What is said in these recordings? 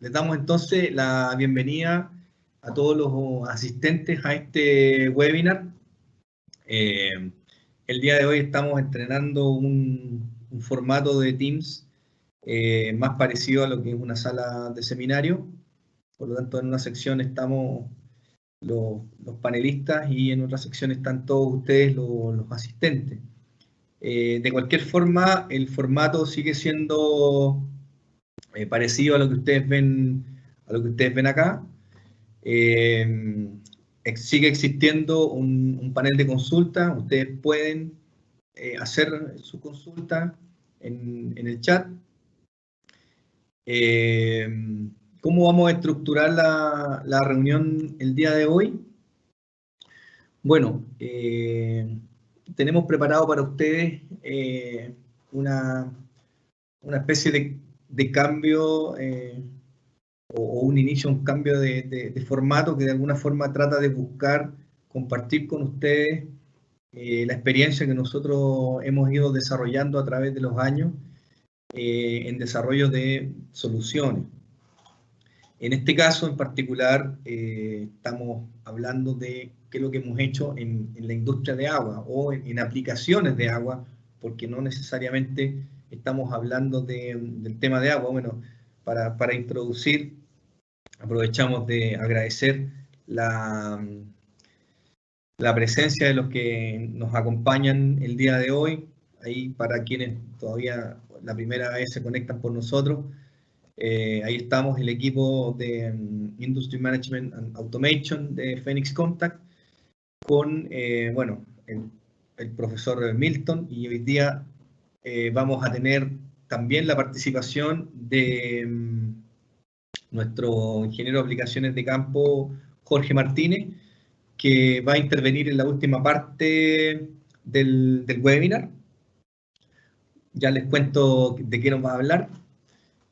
les damos entonces la bienvenida a todos los asistentes a este webinar. El día de hoy estamos estrenando un formato de Teams más parecido a lo que es una sala de seminario. Por lo tanto, en una sección estamos los panelistas y en otra sección están todos ustedes los asistentes. De cualquier forma, el formato sigue siendo parecido a lo que ustedes ven acá. Sigue existiendo un panel de consulta. Ustedes pueden hacer su consulta en el chat. ¿Cómo vamos a estructurar la reunión el día de hoy? Bueno, tenemos preparado para ustedes una especie de cambio o un inicio, un cambio de formato que de alguna forma trata de buscar compartir con ustedes la experiencia que nosotros hemos ido desarrollando a través de los años en desarrollo de soluciones. En este caso en particular estamos hablando de qué es lo que hemos hecho en la industria de agua o en aplicaciones de agua, porque no necesariamente estamos hablando del tema de agua. Bueno, para introducir, aprovechamos de agradecer la presencia de los que nos acompañan el día de hoy. Ahí para quienes todavía la primera vez se conectan por nosotros, ahí estamos el equipo de Industry Management and Automation de Phoenix Contact con, bueno, el profesor Milton, y hoy día vamos a tener también la participación de nuestro ingeniero de aplicaciones de campo, Jorge Martínez, que va a intervenir en la última parte del webinar. Ya les cuento de qué nos va a hablar.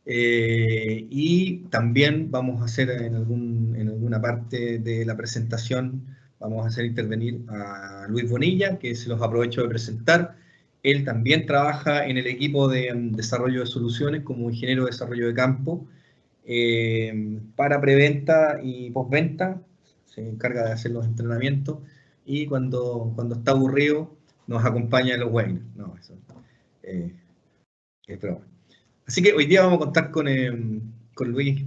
Y también vamos a hacer en alguna parte de la presentación, vamos a hacer intervenir a Luis Bonilla, que se los aprovecho de presentar. Él también trabaja en el equipo de desarrollo de soluciones como ingeniero de desarrollo de campo para preventa y postventa. Se encarga de hacer los entrenamientos y cuando está aburrido nos acompaña en los webinars. No, eso es broma. Así que hoy día vamos a contar con Luis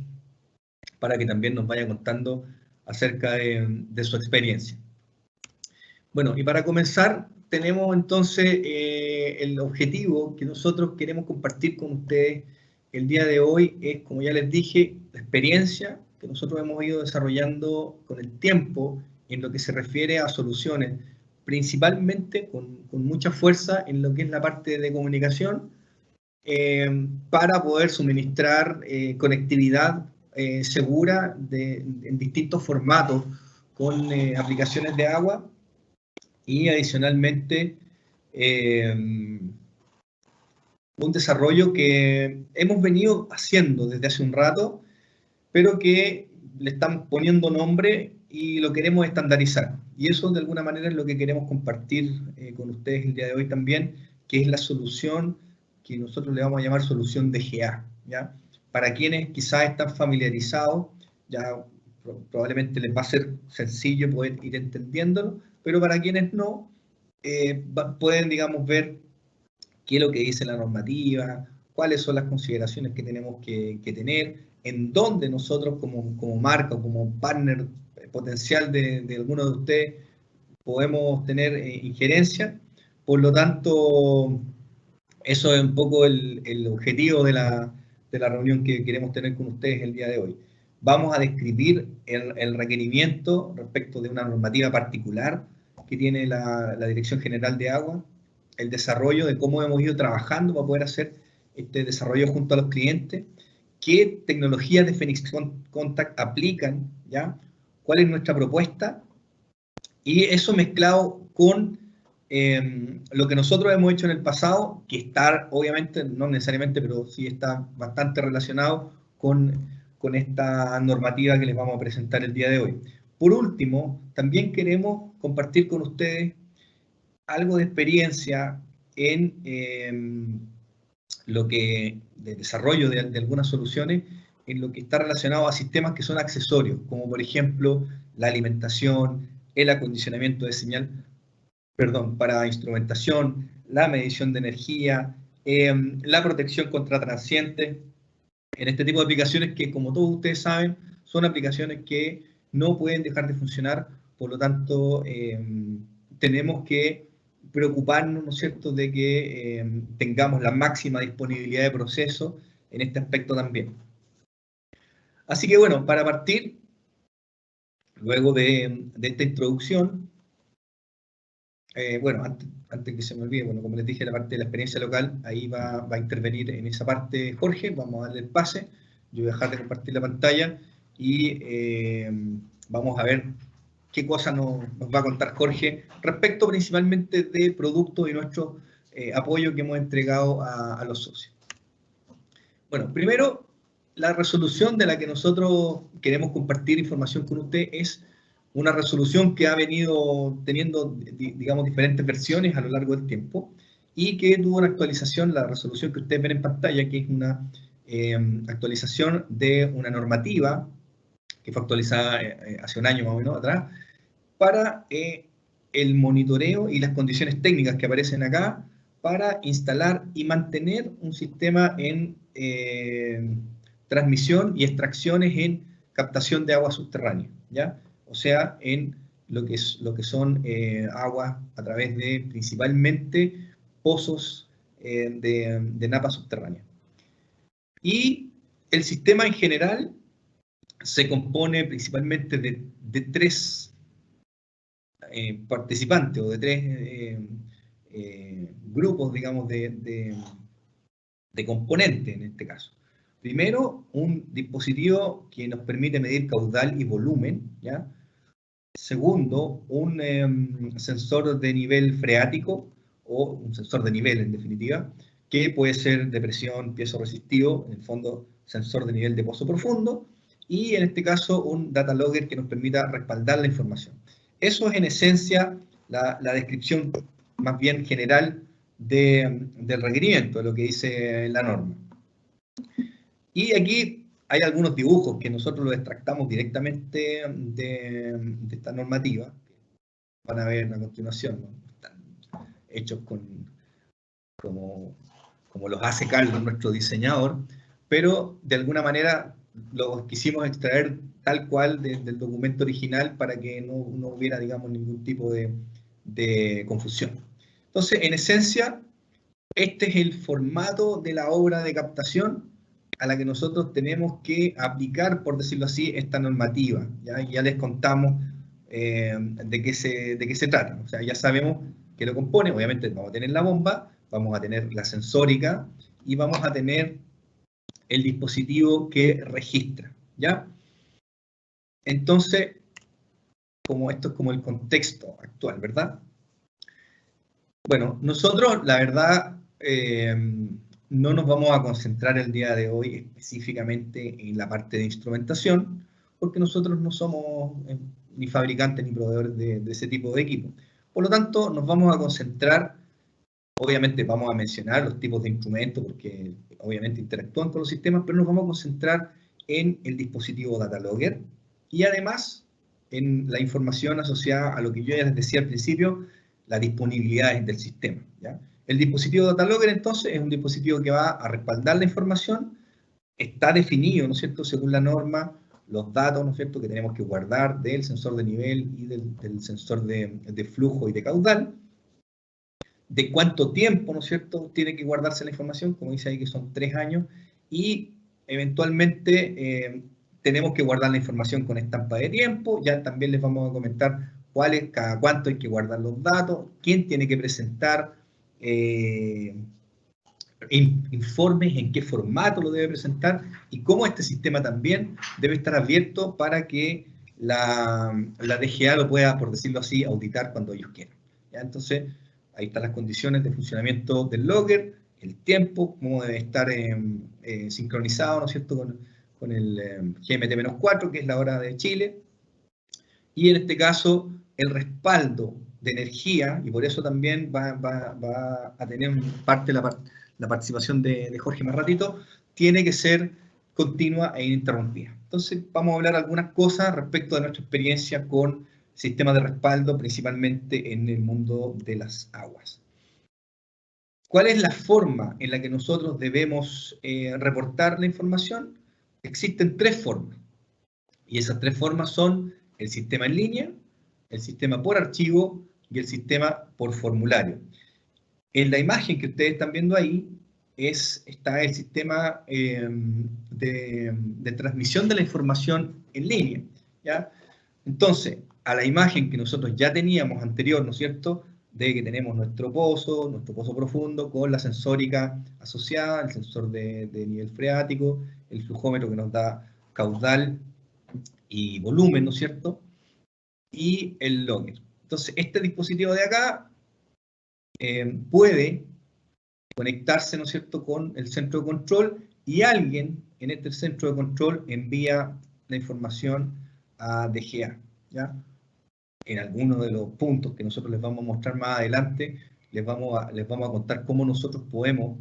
para que también nos vaya contando acerca de su experiencia. Bueno, y para comenzar tenemos entonces el objetivo que nosotros queremos compartir con ustedes el día de hoy es, como ya les dije, la experiencia que nosotros hemos ido desarrollando con el tiempo en lo que se refiere a soluciones, principalmente con mucha fuerza en lo que es la parte de comunicación, para poder suministrar conectividad segura en distintos formatos con aplicaciones de agua y adicionalmente un desarrollo que hemos venido haciendo desde hace un rato, pero que le estamos poniendo nombre y lo queremos estandarizar. Y eso de alguna manera es lo que queremos compartir con ustedes el día de hoy también, que es la solución que nosotros le vamos a llamar solución DGA, ¿ya? Para quienes quizás están familiarizados, ya probablemente les va a ser sencillo poder ir entendiéndolo, pero para quienes no, pueden, digamos, ver qué es lo que dice la normativa, cuáles son las consideraciones que tenemos que tener, en dónde nosotros como marca o como partner potencial de alguno de ustedes podemos tener injerencia. Por lo tanto, eso es un poco el objetivo de la reunión que queremos tener con ustedes el día de hoy. Vamos a describir el requerimiento respecto de una normativa particular que tiene la Dirección General de Agua, el desarrollo de cómo hemos ido trabajando para poder hacer este desarrollo junto a los clientes, qué tecnologías de Phoenix Contact aplican, ¿ya? ¿Cuál es nuestra propuesta? Y eso mezclado con lo que nosotros hemos hecho en el pasado, que está, obviamente, no necesariamente, pero sí está bastante relacionado con esta normativa que les vamos a presentar el día de hoy. Por último, también queremos compartir con ustedes algo de experiencia en lo que, de desarrollo de algunas soluciones en lo que está relacionado a sistemas que son accesorios, como por ejemplo la alimentación, el acondicionamiento de señal, para instrumentación, la medición de energía, la protección contra transientes, en este tipo de aplicaciones que, como todos ustedes saben, son aplicaciones que no pueden dejar de funcionar, por lo tanto, tenemos que preocuparnos, ¿no es cierto?, de que tengamos la máxima disponibilidad de proceso en este aspecto también. Así que bueno, para partir, luego de esta introducción, bueno, antes que se me olvide, bueno, como les dije, la parte de la experiencia local, ahí va a intervenir en esa parte Jorge, vamos a darle el pase, yo voy a dejar de compartir la pantalla y vamos a ver qué cosa nos va a contar Jorge respecto principalmente de productos y nuestro apoyo que hemos entregado a los socios. Bueno, primero, la resolución de la que nosotros queremos compartir información con usted es una resolución que ha venido teniendo, digamos, diferentes versiones a lo largo del tiempo y que tuvo una actualización, la resolución que ustedes ven en pantalla, que es una actualización de una normativa que fue actualizada hace un año más o menos atrás, para el monitoreo y las condiciones técnicas que aparecen acá para instalar y mantener un sistema en transmisión y extracciones en captación de agua subterránea, ¿ya? O sea, en lo que son aguas a través de principalmente pozos de napa subterránea. Y el sistema en general se compone principalmente de tres participantes o de tres grupos, digamos, de componentes en este caso. Primero, un dispositivo que nos permite medir caudal y volumen, ¿ya? Segundo, un sensor de nivel freático o un sensor de nivel en definitiva, que puede ser de presión piezo-resistivo, en el fondo sensor de nivel de pozo profundo, y en este caso un data logger que nos permita respaldar la información. Eso es en esencia la descripción más bien general del requerimiento, de lo que dice la norma. Y aquí hay algunos dibujos que nosotros los extractamos directamente de esta normativa, que van a ver a continuación, ¿no? Están hechos como los hace Carlos, nuestro diseñador, pero de alguna manera los quisimos extraer tal cual del documento original para que no hubiera, digamos, ningún tipo de confusión. Entonces, en esencia, este es el formato de la obra de captación a la que nosotros tenemos que aplicar, por decirlo así, esta normativa. Ya les contamos de qué se trata. O sea, ya sabemos que lo compone. Obviamente vamos a tener la bomba, vamos a tener la sensórica y vamos a tener el dispositivo que registra, ¿ya? Entonces, como esto es como el contexto actual, ¿verdad? Bueno, nosotros, la verdad, no nos vamos a concentrar el día de hoy específicamente en la parte de instrumentación, porque nosotros no somos ni fabricantes ni proveedores de ese tipo de equipo. Por lo tanto, nos vamos a concentrar, obviamente vamos a mencionar los tipos de instrumentos, porque obviamente interactúan con los sistemas, pero nos vamos a concentrar en el dispositivo data logger y además en la información asociada a lo que yo ya les decía al principio, la disponibilidad del sistema, ¿ya? El dispositivo data logger entonces es un dispositivo que va a respaldar la información, está definido, ¿no es cierto?, según la norma, los datos, ¿no es cierto?, que tenemos que guardar del sensor de nivel y del sensor de flujo y de caudal, de cuánto tiempo, ¿no es cierto?, tiene que guardarse la información, como dice ahí que son 3 años, y eventualmente tenemos que guardar la información con estampa de tiempo. Ya también les vamos a comentar cada cuánto hay que guardar los datos, quién tiene que presentar informes, en qué formato lo debe presentar y cómo este sistema también debe estar abierto para que la DGA lo pueda, por decirlo así, auditar cuando ellos quieran, ¿ya? Entonces, ahí están las condiciones de funcionamiento del logger, el tiempo, cómo debe estar sincronizado, ¿no es cierto?, con el GMT-4, que es la hora de Chile, y en este caso el respaldo de energía, y por eso también va a tener parte la participación de Jorge más ratito, tiene que ser continua e ininterrumpida. Entonces vamos a hablar algunas cosas respecto de nuestra experiencia con sistemas de respaldo, principalmente en el mundo de las aguas. ¿Cuál es la forma en la que nosotros debemos reportar la información? Existen 3 formas. Y esas 3 formas son el sistema en línea, el sistema por archivo y el sistema por formulario. En la imagen que ustedes están viendo ahí está el sistema de transmisión de la información en línea, ¿ya? Entonces, a la imagen que nosotros ya teníamos anterior, ¿no es cierto?, de que tenemos nuestro pozo profundo, con la sensórica asociada, el sensor de nivel freático, el flujómetro que nos da caudal y volumen, ¿no es cierto?, y el logger. Entonces, este dispositivo de acá puede conectarse, ¿no es cierto?, con el centro de control, y alguien en este centro de control envía la información a DGA, ¿ya? En algunos de los puntos que nosotros les vamos a mostrar más adelante, les vamos a contar cómo nosotros podemos,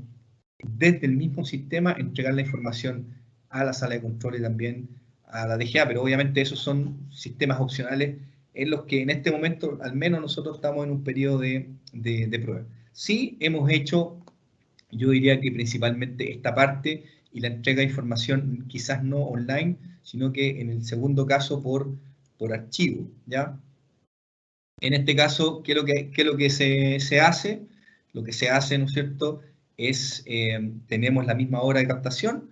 desde el mismo sistema, entregar la información a la sala de control y también a la DGA, pero obviamente esos son sistemas opcionales en los que en este momento, al menos nosotros estamos en un periodo de prueba. Sí hemos hecho, yo diría que principalmente esta parte y la entrega de información, quizás no online, sino que en el segundo caso por archivo, ¿ya? En este caso, ¿qué es lo que se hace? Lo que se hace, ¿no es cierto?, es, tenemos la misma hora de captación,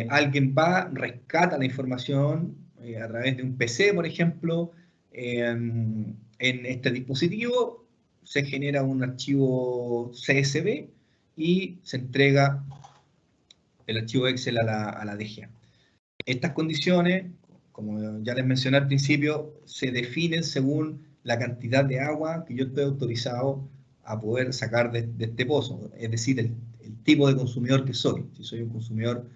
alguien va, rescata la información a través de un PC, por ejemplo, en este dispositivo, se genera un archivo CSV y se entrega el archivo Excel a la DGA. Estas condiciones, como ya les mencioné al principio, se definen según la cantidad de agua que yo estoy autorizado a poder sacar de este pozo, es decir, el tipo de consumidor que soy. Si soy un consumidor,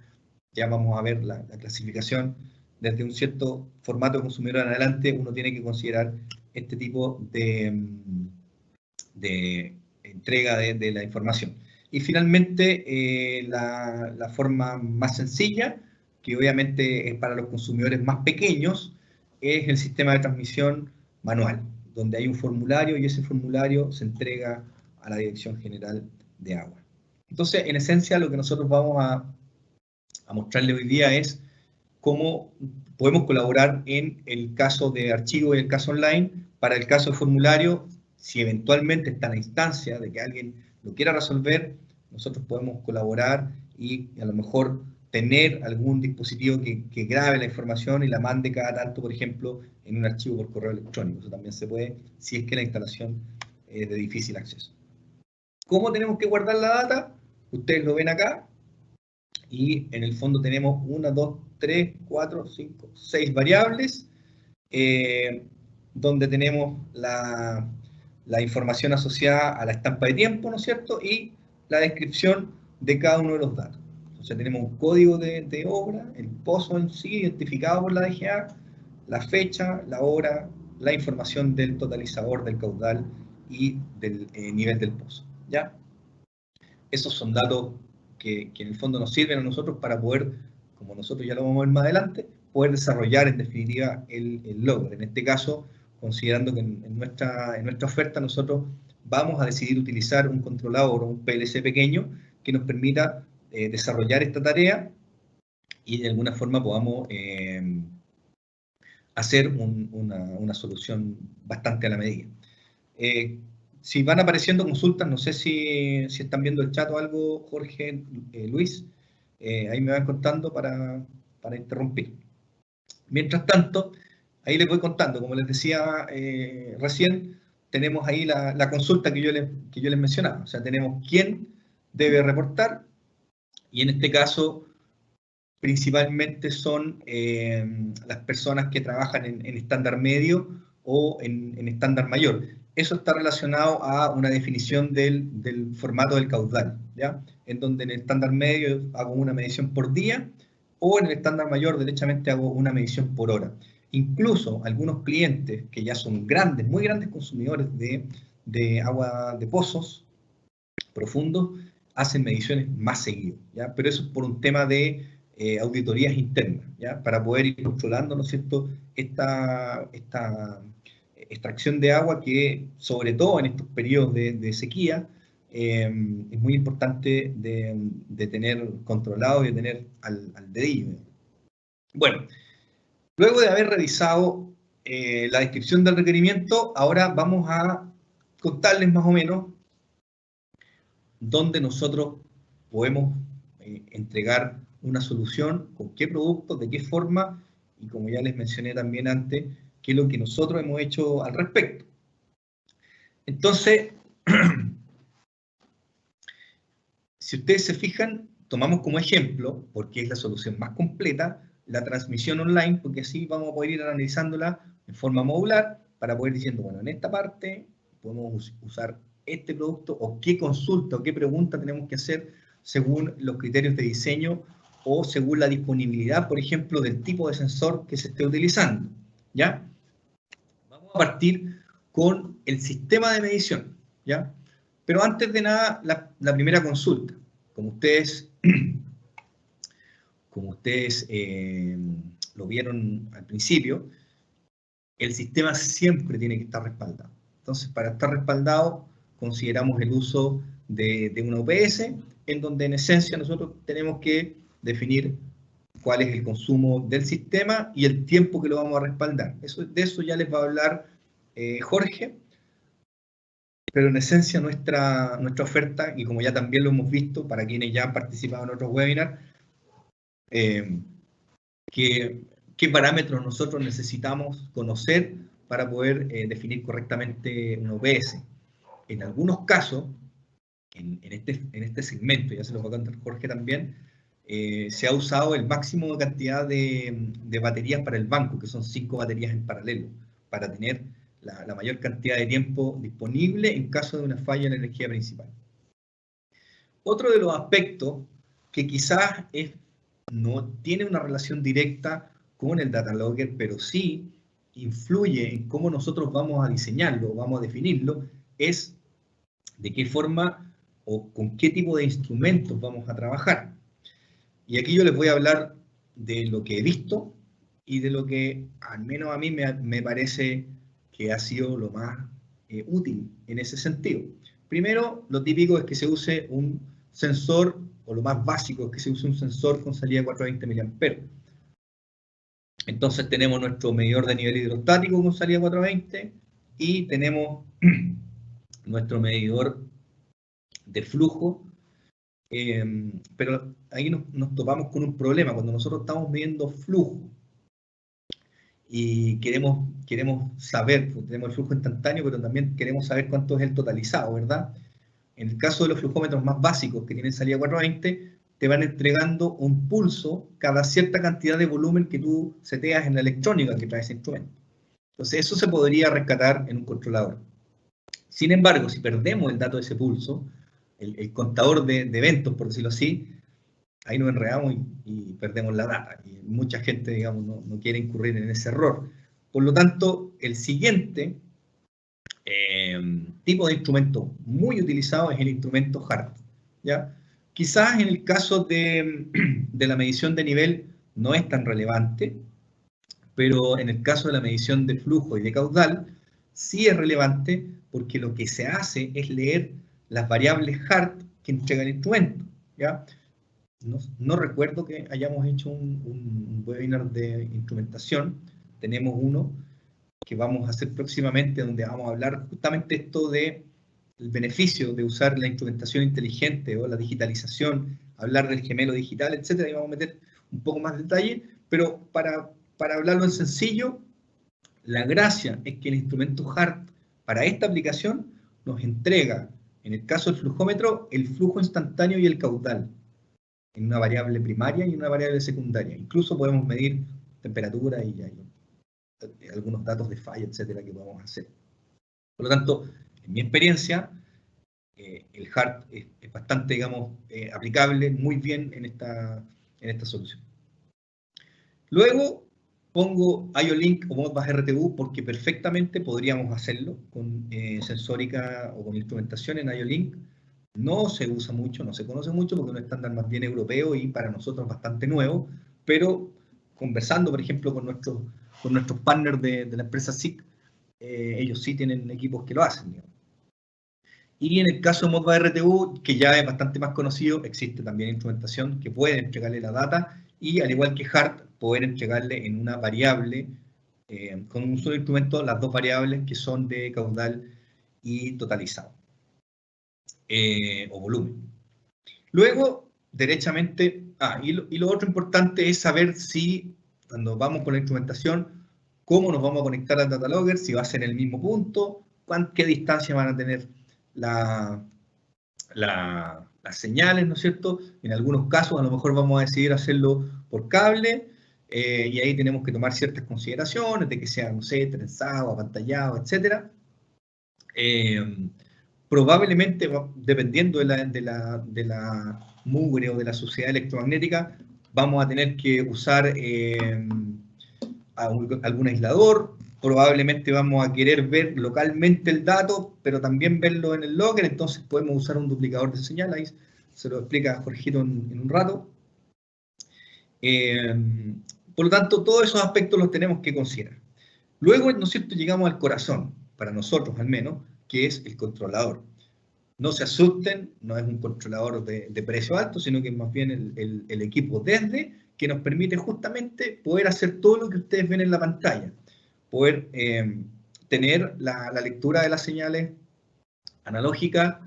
ya vamos a ver la clasificación, desde un cierto formato de consumidor en adelante, uno tiene que considerar este tipo de entrega de la información. Y finalmente, la forma más sencilla, que obviamente es para los consumidores más pequeños, es el sistema de transmisión manual, donde hay un formulario y ese formulario se entrega a la Dirección General de Agua. Entonces, en esencia, lo que nosotros vamos a mostrarle hoy día es cómo podemos colaborar en el caso de archivo y el caso online. Para el caso de formulario, si eventualmente está en la instancia de que alguien lo quiera resolver, nosotros podemos colaborar y a lo mejor tener algún dispositivo que grabe la información y la mande cada tanto, por ejemplo, en un archivo por correo electrónico. Eso también se puede, si es que la instalación es de difícil acceso. ¿Cómo tenemos que guardar la data? Ustedes lo ven acá, y en el fondo tenemos 1, 2, 3, 4, 5, 6 variables, donde tenemos la información asociada a la estampa de tiempo, ¿no es cierto?, y la descripción de cada uno de los datos. Entonces tenemos un código de obra, el pozo en sí, identificado por la DGA, la fecha, la hora, la información del totalizador, del caudal y del nivel del pozo, ¿ya? Esos son datos que en el fondo nos sirven a nosotros para poder, como nosotros ya lo vamos a ver más adelante, poder desarrollar en definitiva el logger. En este caso, considerando que en nuestra oferta nosotros vamos a decidir utilizar un controlador o un PLC pequeño que nos permita desarrollar esta tarea y de alguna forma podamos hacer una solución bastante a la medida. Si van apareciendo consultas, no sé si están viendo el chat o algo, Jorge, Luis, ahí me van contando para interrumpir. Mientras tanto, ahí les voy contando, como les decía recién, tenemos ahí la consulta que yo les mencionaba, o sea, tenemos quién debe reportar, y en este caso, principalmente son las personas que trabajan en estándar medio o en estándar mayor. Eso está relacionado a una definición del formato del caudal, ¿ya? En donde en el estándar medio hago una medición por día, o en el estándar mayor derechamente hago una medición por hora. Incluso algunos clientes que ya son grandes, muy grandes consumidores de agua de pozos profundos, hacen mediciones más seguido, ¿ya? Pero eso es por un tema de auditorías internas, ¿ya? Para poder ir controlando, ¿no es cierto?, esta extracción de agua que, sobre todo en estos periodos de sequía, es muy importante de tener controlado y de tener al dedillo. Bueno, luego de haber revisado la descripción del requerimiento, ahora vamos a contarles más o menos dónde nosotros podemos entregar una solución, con qué producto, de qué forma, y como ya les mencioné también antes, qué es lo que nosotros hemos hecho al respecto. Entonces, si ustedes se fijan, tomamos como ejemplo, porque es la solución más completa, la transmisión online, porque así vamos a poder ir analizándola en forma modular, para poder diciendo, bueno, en esta parte podemos usar este producto, o qué consulta o qué pregunta tenemos que hacer según los criterios de diseño, o según la disponibilidad, por ejemplo, del tipo de sensor que se esté utilizando, ¿ya? Vamos a partir con el sistema de medición, ¿ya? Pero antes de nada, la primera consulta. Como ustedes lo vieron al principio, el sistema siempre tiene que estar respaldado. Entonces, para estar respaldado, consideramos el uso de una UPS, en donde en esencia nosotros tenemos que definir cuál es el consumo del sistema y el tiempo que lo vamos a respaldar. De eso ya les va a hablar Jorge, pero en esencia nuestra oferta, y como ya también lo hemos visto para quienes ya han participado en otros webinars, qué parámetros nosotros necesitamos conocer para poder definir correctamente un OPS. En algunos casos, en este segmento, ya se lo va a contar Jorge también, se ha usado el máximo de cantidad de baterías para el banco, que son 5 baterías en paralelo, para tener la mayor cantidad de tiempo disponible en caso de una falla en la energía principal. Otro de los aspectos que quizás no tiene una relación directa con el data logger, pero sí influye en cómo nosotros vamos a diseñarlo, vamos a definirlo, es de qué forma o con qué tipo de instrumentos vamos a trabajar. Y aquí yo les voy a hablar de lo que he visto y de lo que al menos a mí me parece que ha sido lo más útil en ese sentido. Primero, lo típico es que se use un sensor, o lo más básico es que se use un sensor con salida de 420 mA. Entonces tenemos nuestro medidor de nivel hidrostático con salida 420 y tenemos nuestro medidor de flujo, pero ahí nos topamos con un problema. Cuando nosotros estamos midiendo flujo y queremos saber, pues tenemos el flujo instantáneo, pero también queremos saber cuánto es el totalizado, ¿verdad? En el caso de los flujómetros más básicos que tienen salida 420, te van entregando un pulso cada cierta cantidad de volumen que tú seteas en la electrónica que trae ese instrumento. Entonces eso se podría rescatar en un controlador. Sin embargo, si perdemos el dato de ese pulso, el contador de eventos, por decirlo así, ahí nos enredamos y perdemos la data. Y mucha gente, digamos, no quiere incurrir en ese error. Por lo tanto, el siguiente tipo de instrumento muy utilizado es el instrumento HART, ¿ya? Quizás en el caso de la medición de nivel no es tan relevante, pero en el caso de la medición de flujo y de caudal sí es relevante, porque lo que se hace es leer las variables HART que entrega el instrumento, ¿ya? No recuerdo que hayamos hecho un webinar de instrumentación. Tenemos uno que vamos a hacer próximamente, donde vamos a hablar justamente esto de el beneficio de usar la instrumentación inteligente o la digitalización, hablar del gemelo digital, etcétera, y vamos a meter un poco más de detalle, pero para hablarlo en sencillo, la gracia es que el instrumento HART para esta aplicación nos entrega, en el caso del flujómetro, el flujo instantáneo y el caudal, en una variable primaria y en una variable secundaria. Incluso podemos medir temperatura y algunos datos de falla, etcétera, que podemos hacer. Por lo tanto, en mi experiencia, el HART es bastante, digamos, aplicable muy bien en esta solución. Luego pongo IO-Link o Modbus RTU porque perfectamente podríamos hacerlo con sensórica o con instrumentación en IO-Link, No se usa mucho, no se conoce mucho porque es un estándar más bien europeo y para nosotros bastante nuevo, pero conversando, por ejemplo, con nuestros partners de la empresa SIC, ellos sí tienen equipos que lo hacen, digamos. Y en el caso de Modbus RTU, que ya es bastante más conocido, existe también instrumentación que puede entregarle la data y, al igual que HART, poder entregarle en una variable, con un solo instrumento, las dos variables que son de caudal y totalizado, o volumen. Luego, derechamente, y lo otro importante es saber si, cuando vamos con la instrumentación, cómo nos vamos a conectar al data logger, si va a ser en el mismo punto, qué distancia van a tener las señales, ¿no es cierto? En algunos casos a lo mejor vamos a decidir hacerlo por cable, y ahí tenemos que tomar ciertas consideraciones de que sea, no sé, trenzado, apantallado, etc. Probablemente, dependiendo de la mugre o de la suciedad electromagnética, vamos a tener que usar algún aislador. Probablemente vamos a querer ver localmente el dato, pero también verlo en el logger, entonces podemos usar un duplicador de señal. Ahí se lo explica Jorgito en un rato. Por lo tanto, todos esos aspectos los tenemos que considerar. Luego, ¿no es cierto?, llegamos al corazón, para nosotros al menos, que es el controlador. No se asusten, no es un controlador de precio alto, sino que es más bien el equipo desde, que nos permite justamente poder hacer todo lo que ustedes ven en la pantalla. Poder tener la lectura de las señales analógicas,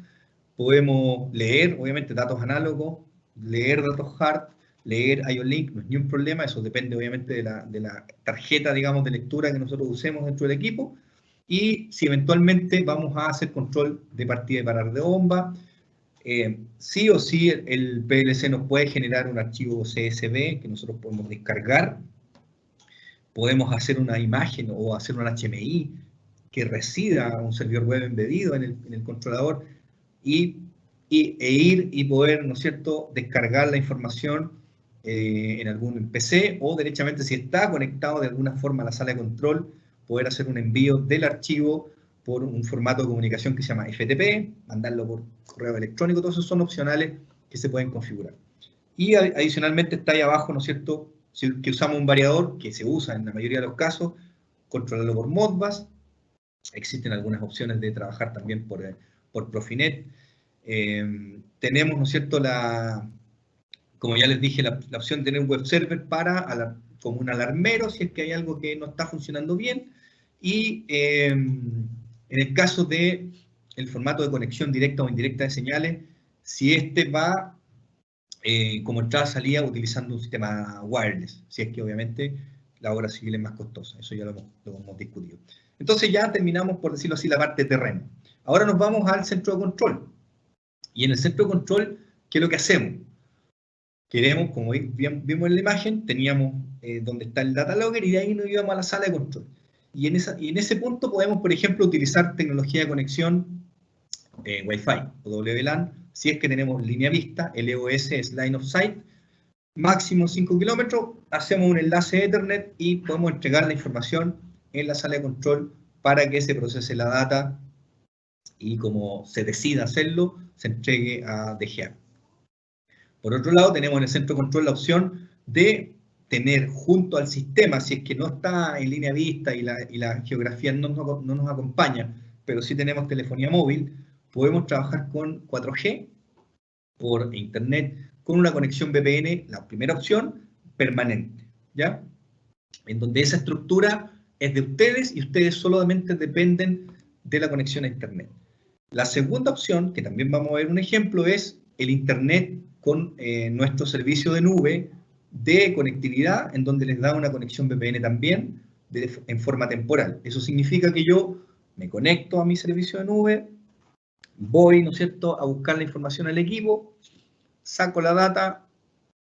podemos leer, obviamente, datos análogos, leer datos hard, leer IO-Link, no es ni un problema, eso depende obviamente de la tarjeta, digamos, de lectura que nosotros usemos dentro del equipo. Y si eventualmente vamos a hacer control de partida y parar de bomba, sí o sí el PLC nos puede generar un archivo CSV que nosotros podemos descargar. Podemos hacer una imagen o hacer un HMI que resida un servidor web embedido en el controlador e ir y poder, ¿no es cierto?, descargar la información en algún PC, o derechamente, si está conectado de alguna forma a la sala de control, poder hacer un envío del archivo por un formato de comunicación que se llama FTP, mandarlo por correo electrónico. Todos esos son opcionales que se pueden configurar. Y adicionalmente está ahí abajo, ¿no es cierto?, que usamos un variador que se usa en la mayoría de los casos, controlarlo por Modbus. Existen algunas opciones de trabajar también por Profinet. Tenemos, ¿no es cierto?, como ya les dije, la opción de tener un web server como un alarmero si es que hay algo que no está funcionando bien. Y en el caso de el formato de conexión directa o indirecta de señales, si este va como entrada-salida utilizando un sistema wireless, si es que obviamente la obra civil es más costosa. Eso ya lo hemos discutido. Entonces ya terminamos, por decirlo así, la parte de terreno. Ahora nos vamos al centro de control. Y en el centro de control, ¿qué es lo que hacemos? Queremos, como vimos en la imagen, teníamos donde está el data logger, y de ahí nos íbamos a la sala de control. Y en ese punto podemos, por ejemplo, utilizar tecnología de conexión Wi-Fi o WLAN, si es que tenemos línea vista. LOS es Line of Sight, máximo 5 kilómetros, hacemos un enlace Ethernet y podemos entregar la información en la sala de control para que se procese la data y, como se decida hacerlo, se entregue a DGA. Por otro lado, tenemos en el centro de control la opción de tener junto al sistema, si es que no está en línea vista y la geografía no nos acompaña, pero sí tenemos telefonía móvil, podemos trabajar con 4G por internet con una conexión VPN, la primera opción, permanente, ¿ya? En donde esa estructura es de ustedes y ustedes solamente dependen de la conexión a internet. La segunda opción, que también vamos a ver un ejemplo, es el internet con nuestro servicio de nube de conectividad, en donde les da una conexión VPN también en forma temporal. Eso significa que yo me conecto a mi servicio de nube, voy, ¿no es cierto?, a buscar la información al equipo, saco la data,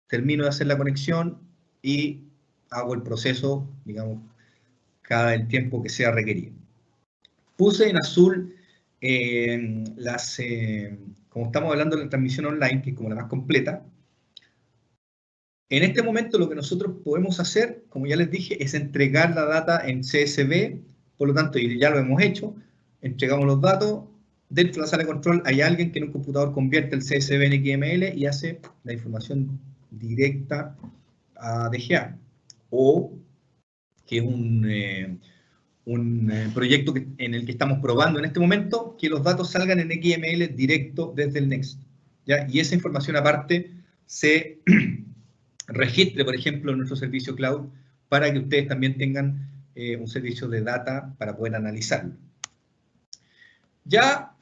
termino de hacer la conexión y hago el proceso, digamos, cada el tiempo que sea requerido. Puse en azul como estamos hablando de la transmisión online, que es como la más completa. En este momento lo que nosotros podemos hacer, como ya les dije, es entregar la data en CSV, por lo tanto, y ya lo hemos hecho, entregamos los datos, dentro de la sala de control hay alguien que en un computador convierte el CSV en XML y hace la información directa a DGA. O que es un proyecto en el que estamos probando en este momento, que los datos salgan en XML directo desde el Next, ¿ya? Y esa información aparte se registre, por ejemplo, en nuestro servicio cloud, para que ustedes también tengan un servicio de data para poder analizarlo. Ya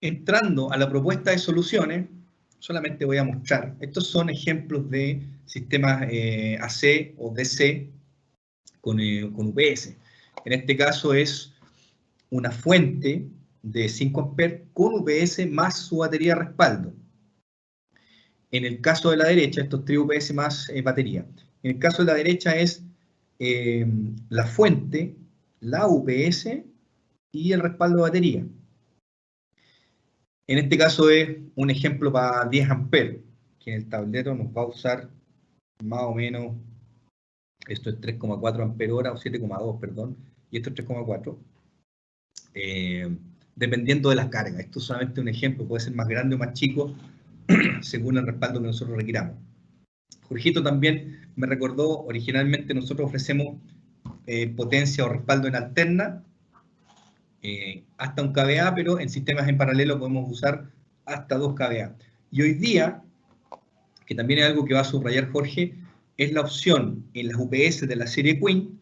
entrando a la propuesta de soluciones, solamente voy a mostrar, estos son ejemplos de sistemas AC o DC con UPS. En este caso es una fuente de 5 amperes con UPS más su batería de respaldo. En el caso de la derecha, estos 3 UPS más batería. En el caso de la derecha es la fuente, la UPS y el respaldo de batería. En este caso es un ejemplo para 10 amperes, que en el tablero nos va a usar más o menos, esto es 3,4 amperes hora, o 7,2, perdón, y esto es 3,4. Dependiendo de las cargas. Esto es solamente un ejemplo, puede ser más grande o más chico, según el respaldo que nosotros requiramos. Jorgito también me recordó, originalmente nosotros ofrecemos potencia o respaldo en alterna, hasta un kVA, pero en sistemas en paralelo podemos usar hasta 2 kVA. Y hoy día, que también es algo que va a subrayar Jorge, es la opción en las UPS de la serie Queen,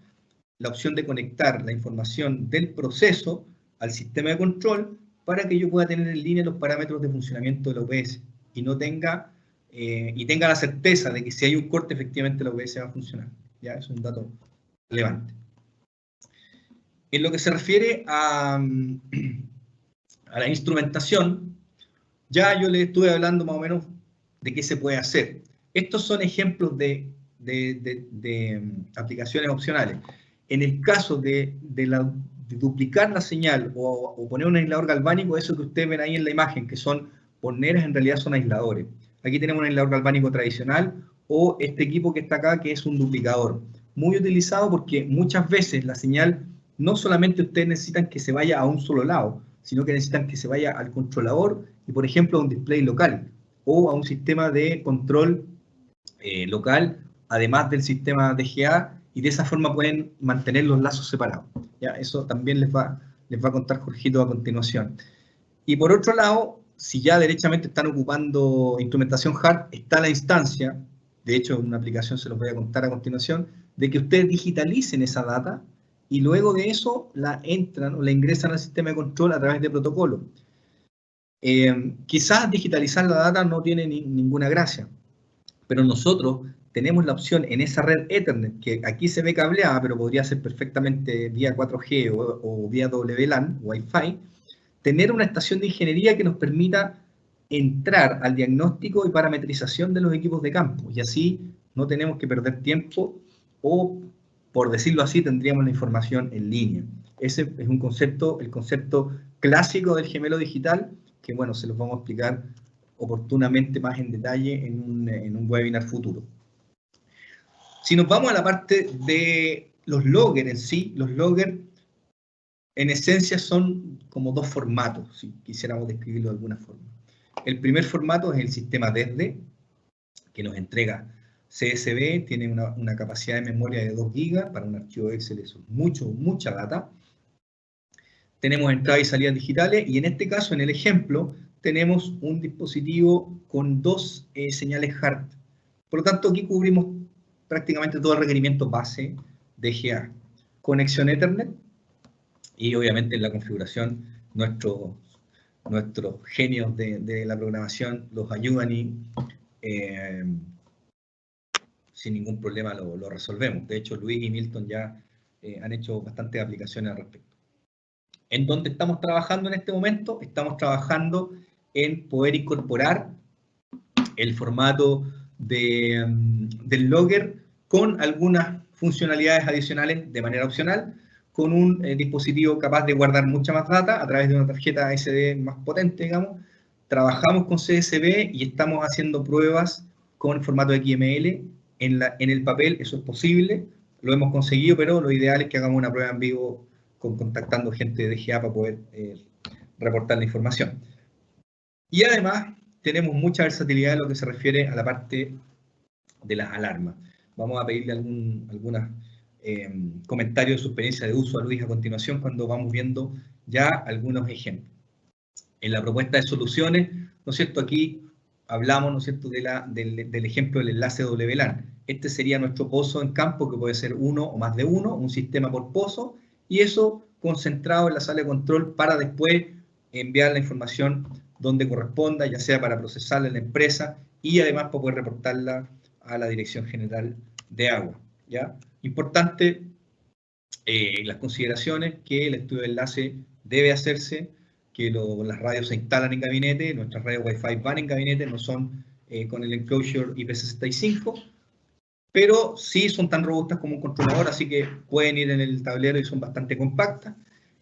la opción de conectar la información del proceso al sistema de control para que yo pueda tener en línea los parámetros de funcionamiento de la UPS y no tenga, tenga la certeza de que si hay un corte, efectivamente la UPS va a funcionar. Ya, es un dato relevante. En lo que se refiere a la instrumentación, ya yo les estuve hablando más o menos de qué se puede hacer. Estos son ejemplos de aplicaciones opcionales. En el caso de duplicar la señal o poner un aislador galvánico, eso que ustedes ven ahí en la imagen, que son poneras, en realidad son aisladores. Aquí tenemos un aislador galvánico tradicional o este equipo que está acá, que es un duplicador. Muy utilizado porque muchas veces la señal, no solamente ustedes necesitan que se vaya a un solo lado, sino que necesitan que se vaya al controlador y, por ejemplo, a un display local o a un sistema de control local, además del sistema DGA, y de esa forma pueden mantener los lazos separados. ¿Ya? Eso también les va a contar Jorgito a continuación. Y por otro lado, si ya derechamente están ocupando instrumentación hard, está la instancia, de hecho en una aplicación se los voy a contar a continuación, de que ustedes digitalicen esa data y luego de eso la entran o la ingresan al sistema de control a través de protocolo. Quizás digitalizar la data no tiene ninguna gracia, pero nosotros tenemos la opción en esa red Ethernet, que aquí se ve cableada, pero podría ser perfectamente vía 4G o vía WLAN, Wi-Fi, tener una estación de ingeniería que nos permita entrar al diagnóstico y parametrización de los equipos de campo, y así no tenemos que perder tiempo o, por decirlo así, tendríamos la información en línea. Ese es un concepto, el concepto clásico del gemelo digital, que bueno, se los vamos a explicar oportunamente más en detalle en un webinar futuro. Si nos vamos a la parte de los loggers en sí, los loggers en esencia son como dos formatos, si quisiéramos describirlo de alguna forma. El primer formato es el sistema DESD, que nos entrega CSV, tiene una capacidad de memoria de 2 GB, para un archivo Excel eso es mucha data. Tenemos entradas y salidas digitales, y en este caso, en el ejemplo, tenemos un dispositivo con 2 señales hard. Por lo tanto, aquí cubrimos prácticamente todo el requerimiento base de DGA. Conexión Ethernet, y obviamente en la configuración nuestros genios de la programación los ayudan y sin ningún problema lo resolvemos. De hecho, Luis y Milton ya han hecho bastantes aplicaciones al respecto. ¿En dónde estamos trabajando en este momento? Estamos trabajando en poder incorporar el formato del logger con algunas funcionalidades adicionales de manera opcional, con un dispositivo capaz de guardar mucha más data a través de una tarjeta SD más potente, digamos. Trabajamos con CSV y estamos haciendo pruebas con formato XML. En el papel eso es posible, lo hemos conseguido, pero lo ideal es que hagamos una prueba en vivo contactando gente de DGA para poder reportar la información. Y además tenemos mucha versatilidad en lo que se refiere a la parte de las alarmas. Vamos a pedirle algunos comentarios de su experiencia de uso a Luis a continuación cuando vamos viendo ya algunos ejemplos. En la propuesta de soluciones, ¿no es cierto? Aquí hablamos, ¿no es cierto?, del ejemplo del enlace WLAN. Este sería nuestro pozo en campo, que puede ser uno o más de uno, un sistema por pozo, y eso concentrado en la sala de control para después enviar la información donde corresponda, ya sea para procesarla en la empresa y además para poder reportarla a la Dirección General de Agua, ¿ya? Importante las consideraciones que el estudio de enlace debe hacerse, que las radios se instalan en gabinete, nuestras radios Wi-Fi van en gabinete, no son con el enclosure IP65, pero sí son tan robustas como un controlador, así que pueden ir en el tablero y son bastante compactas.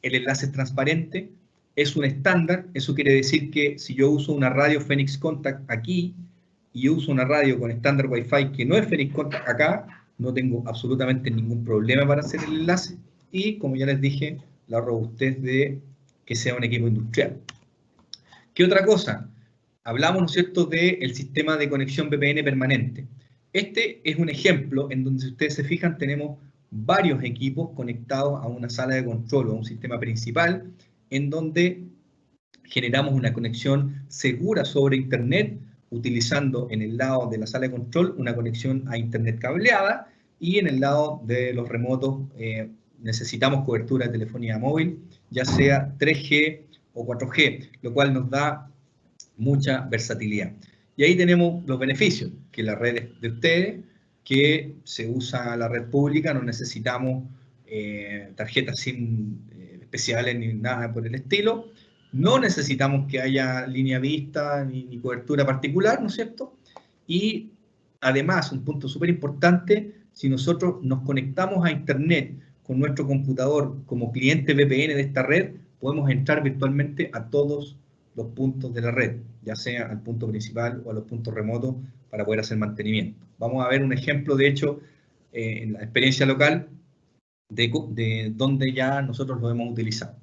El enlace es transparente, es un estándar, eso quiere decir que si yo uso una radio Phoenix Contact aquí y yo uso una radio con estándar Wi-Fi que no es Phoenix Contact acá, no tengo absolutamente ningún problema para hacer el enlace y, como ya les dije, la robustez de que sea un equipo industrial. ¿Qué otra cosa? Hablamos, ¿no es cierto?, del sistema de conexión VPN permanente. Este es un ejemplo en donde, si ustedes se fijan, tenemos varios equipos conectados a una sala de control o a un sistema principal, en donde generamos una conexión segura sobre Internet, utilizando en el lado de la sala de control una conexión a Internet cableada, y en el lado de los remotos necesitamos cobertura de telefonía móvil, ya sea 3G o 4G, lo cual nos da mucha versatilidad. Y ahí tenemos los beneficios, que la red es de ustedes, que se usa la red pública, no necesitamos tarjetas especiales ni nada por el estilo, no necesitamos que haya línea vista ni cobertura particular, ¿no es cierto? Y además, un punto súper importante, si nosotros nos conectamos a Internet con nuestro computador como cliente VPN de esta red, podemos entrar virtualmente a todos los puntos de la red, ya sea al punto principal o a los puntos remotos para poder hacer mantenimiento. Vamos a ver un ejemplo, de hecho, en la experiencia local de donde ya nosotros lo hemos utilizado.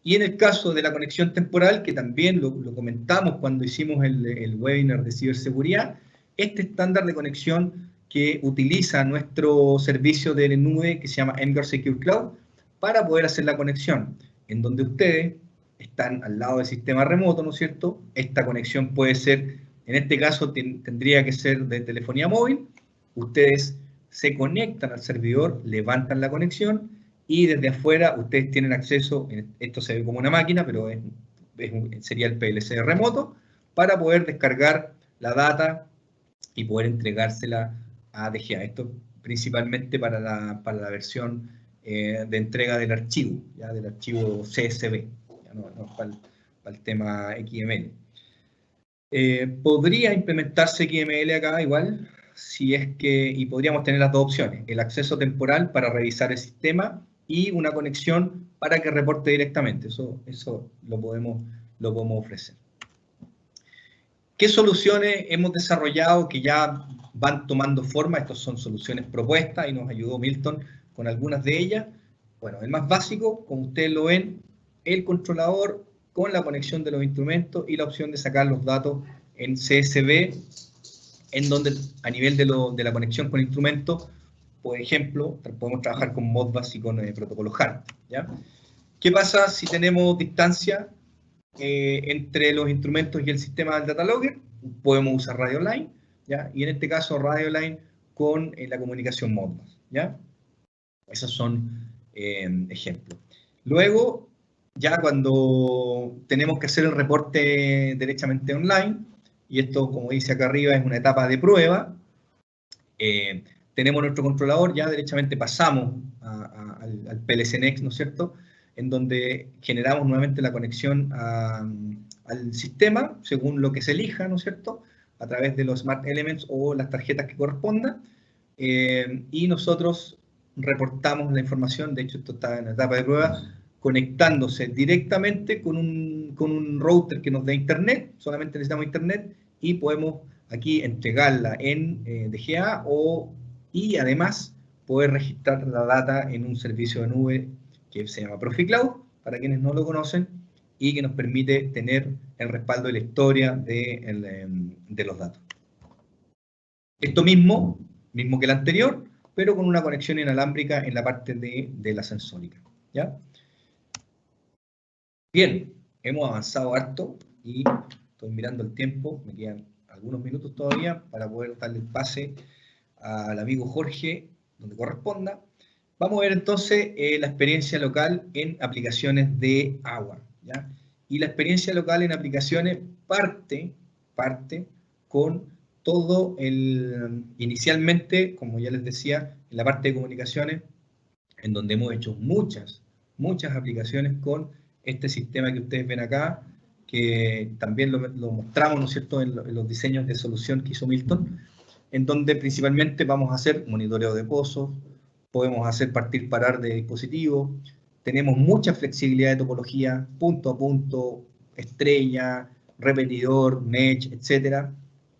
Y en el caso de la conexión temporal, que también lo comentamos cuando hicimos el webinar de ciberseguridad, este estándar de conexión que utiliza nuestro servicio de nube que se llama mGuard Secure Cloud para poder hacer la conexión, en donde ustedes están al lado del sistema remoto, ¿no es cierto? Esta conexión puede ser, en este caso tendría que ser de telefonía móvil, ustedes se conectan al servidor, levantan la conexión y desde afuera ustedes tienen acceso, esto se ve como una máquina, pero sería el PLC remoto, para poder descargar la data y poder entregársela a DGA. Esto principalmente para la versión de entrega del archivo, ¿ya? Del archivo CSV, ¿ya? No para el tema XML. Podría implementarse XML acá igual, si es que, y podríamos tener las dos opciones, el acceso temporal para revisar el sistema y una conexión para que reporte directamente. Eso lo podemos ofrecer. ¿Qué soluciones hemos desarrollado que ya van tomando forma? Estas son soluciones propuestas y nos ayudó Milton con algunas de ellas. Bueno, el más básico, como ustedes lo ven, el controlador con la conexión de los instrumentos y la opción de sacar los datos en CSV, en donde a nivel de la conexión con instrumentos, por ejemplo, podemos trabajar con Modbus y con protocolo HART, ¿ya? ¿Qué pasa si tenemos distancia entre los instrumentos y el sistema del data logger? Podemos usar radio line, ¿ya? Y en este caso radio line con la comunicación Modbus, ¿ya? Esos son ejemplos. Luego, ya cuando tenemos que hacer el reporte derechamente online, y esto, como dice acá arriba, es una etapa de prueba, tenemos nuestro controlador, ya derechamente pasamos al PLC Next, ¿no es cierto?, en donde generamos nuevamente la conexión al sistema, según lo que se elija, ¿no es cierto?, a través de los Smart Elements o las tarjetas que correspondan, y nosotros reportamos la información. De hecho, esto está en la etapa de prueba, conectándose directamente con un router que nos dé internet, solamente necesitamos internet, y podemos aquí entregarla en DGA y además poder registrar la data en un servicio de nube que se llama ProfiCloud, para quienes no lo conocen, y que nos permite tener el respaldo de la historia de los datos. Esto mismo que el anterior, pero con una conexión inalámbrica en la parte de la sensórica, ¿ya? Bien, hemos avanzado harto y estoy mirando el tiempo, me quedan algunos minutos todavía para poder darle el pase al amigo Jorge, donde corresponda. Vamos a ver entonces la experiencia local en aplicaciones de agua, ¿ya? Y la experiencia local en aplicaciones parte con todo inicialmente, como ya les decía, en la parte de comunicaciones, en donde hemos hecho muchas aplicaciones con este sistema que ustedes ven acá, que también lo mostramos, ¿no es cierto?, en los diseños de solución que hizo Milton, en donde principalmente vamos a hacer monitoreo de pozos, podemos hacer partir-parar de dispositivos, tenemos mucha flexibilidad de topología, punto a punto, estrella, repetidor, mesh, etc.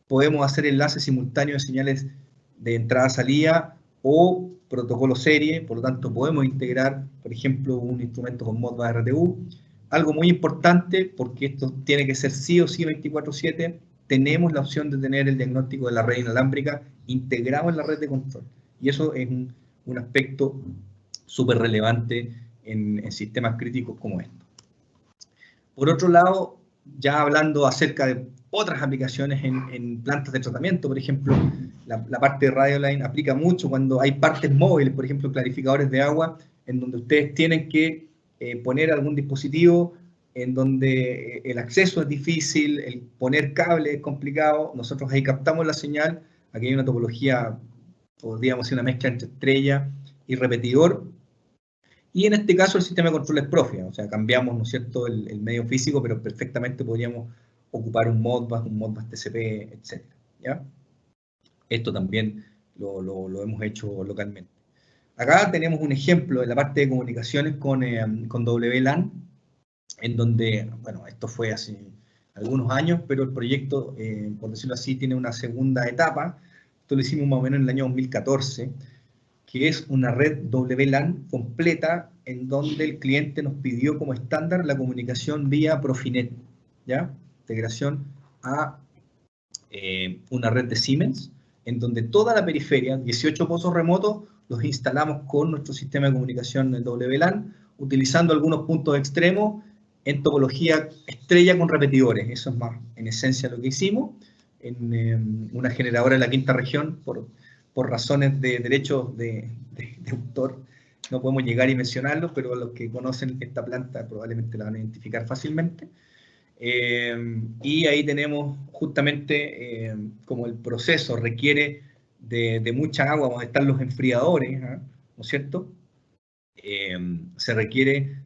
Podemos hacer enlaces simultáneos de señales de entrada-salida o protocolo serie, por lo tanto podemos integrar, por ejemplo, un instrumento con Modbus RTU. Algo muy importante, porque esto tiene que ser sí o sí 24/7, tenemos la opción de tener el diagnóstico de la red inalámbrica integrado en la red de control. Y eso es un aspecto súper relevante en sistemas críticos como estos. Por otro lado, ya hablando acerca de otras aplicaciones en plantas de tratamiento, por ejemplo, la parte de Radioline aplica mucho cuando hay partes móviles, por ejemplo, clarificadores de agua, en donde ustedes tienen que poner algún dispositivo en donde el acceso es difícil, el poner cable es complicado. Nosotros ahí captamos la señal. Aquí hay una topología, podríamos decir una mezcla entre estrella y repetidor. Y en este caso el sistema de control es Profia, o sea, cambiamos, ¿no es cierto?, el medio físico, pero perfectamente podríamos ocupar un Modbus TCP, etc. ¿Ya? Esto también lo hemos hecho localmente. Acá tenemos un ejemplo en la parte de comunicaciones con WLAN, en donde, bueno, esto fue hace algunos años, pero el proyecto, por decirlo así, tiene una segunda etapa. Esto lo hicimos más o menos en el año 2014, que es una red WLAN completa en donde el cliente nos pidió como estándar la comunicación vía Profinet, ¿ya? Integración a una red de Siemens, en donde toda la periferia, 18 pozos remotos, los instalamos con nuestro sistema de comunicación del WLAN, utilizando algunos puntos extremos en topología estrella con repetidores. Eso es más, en esencia, lo que hicimos, en una generadora de la quinta región, por razones de derechos de autor, no podemos llegar y mencionarlos, pero los que conocen esta planta probablemente la van a identificar fácilmente. Y ahí tenemos justamente como el proceso requiere de mucha agua, donde están los enfriadores, ¿no es cierto? Se requiere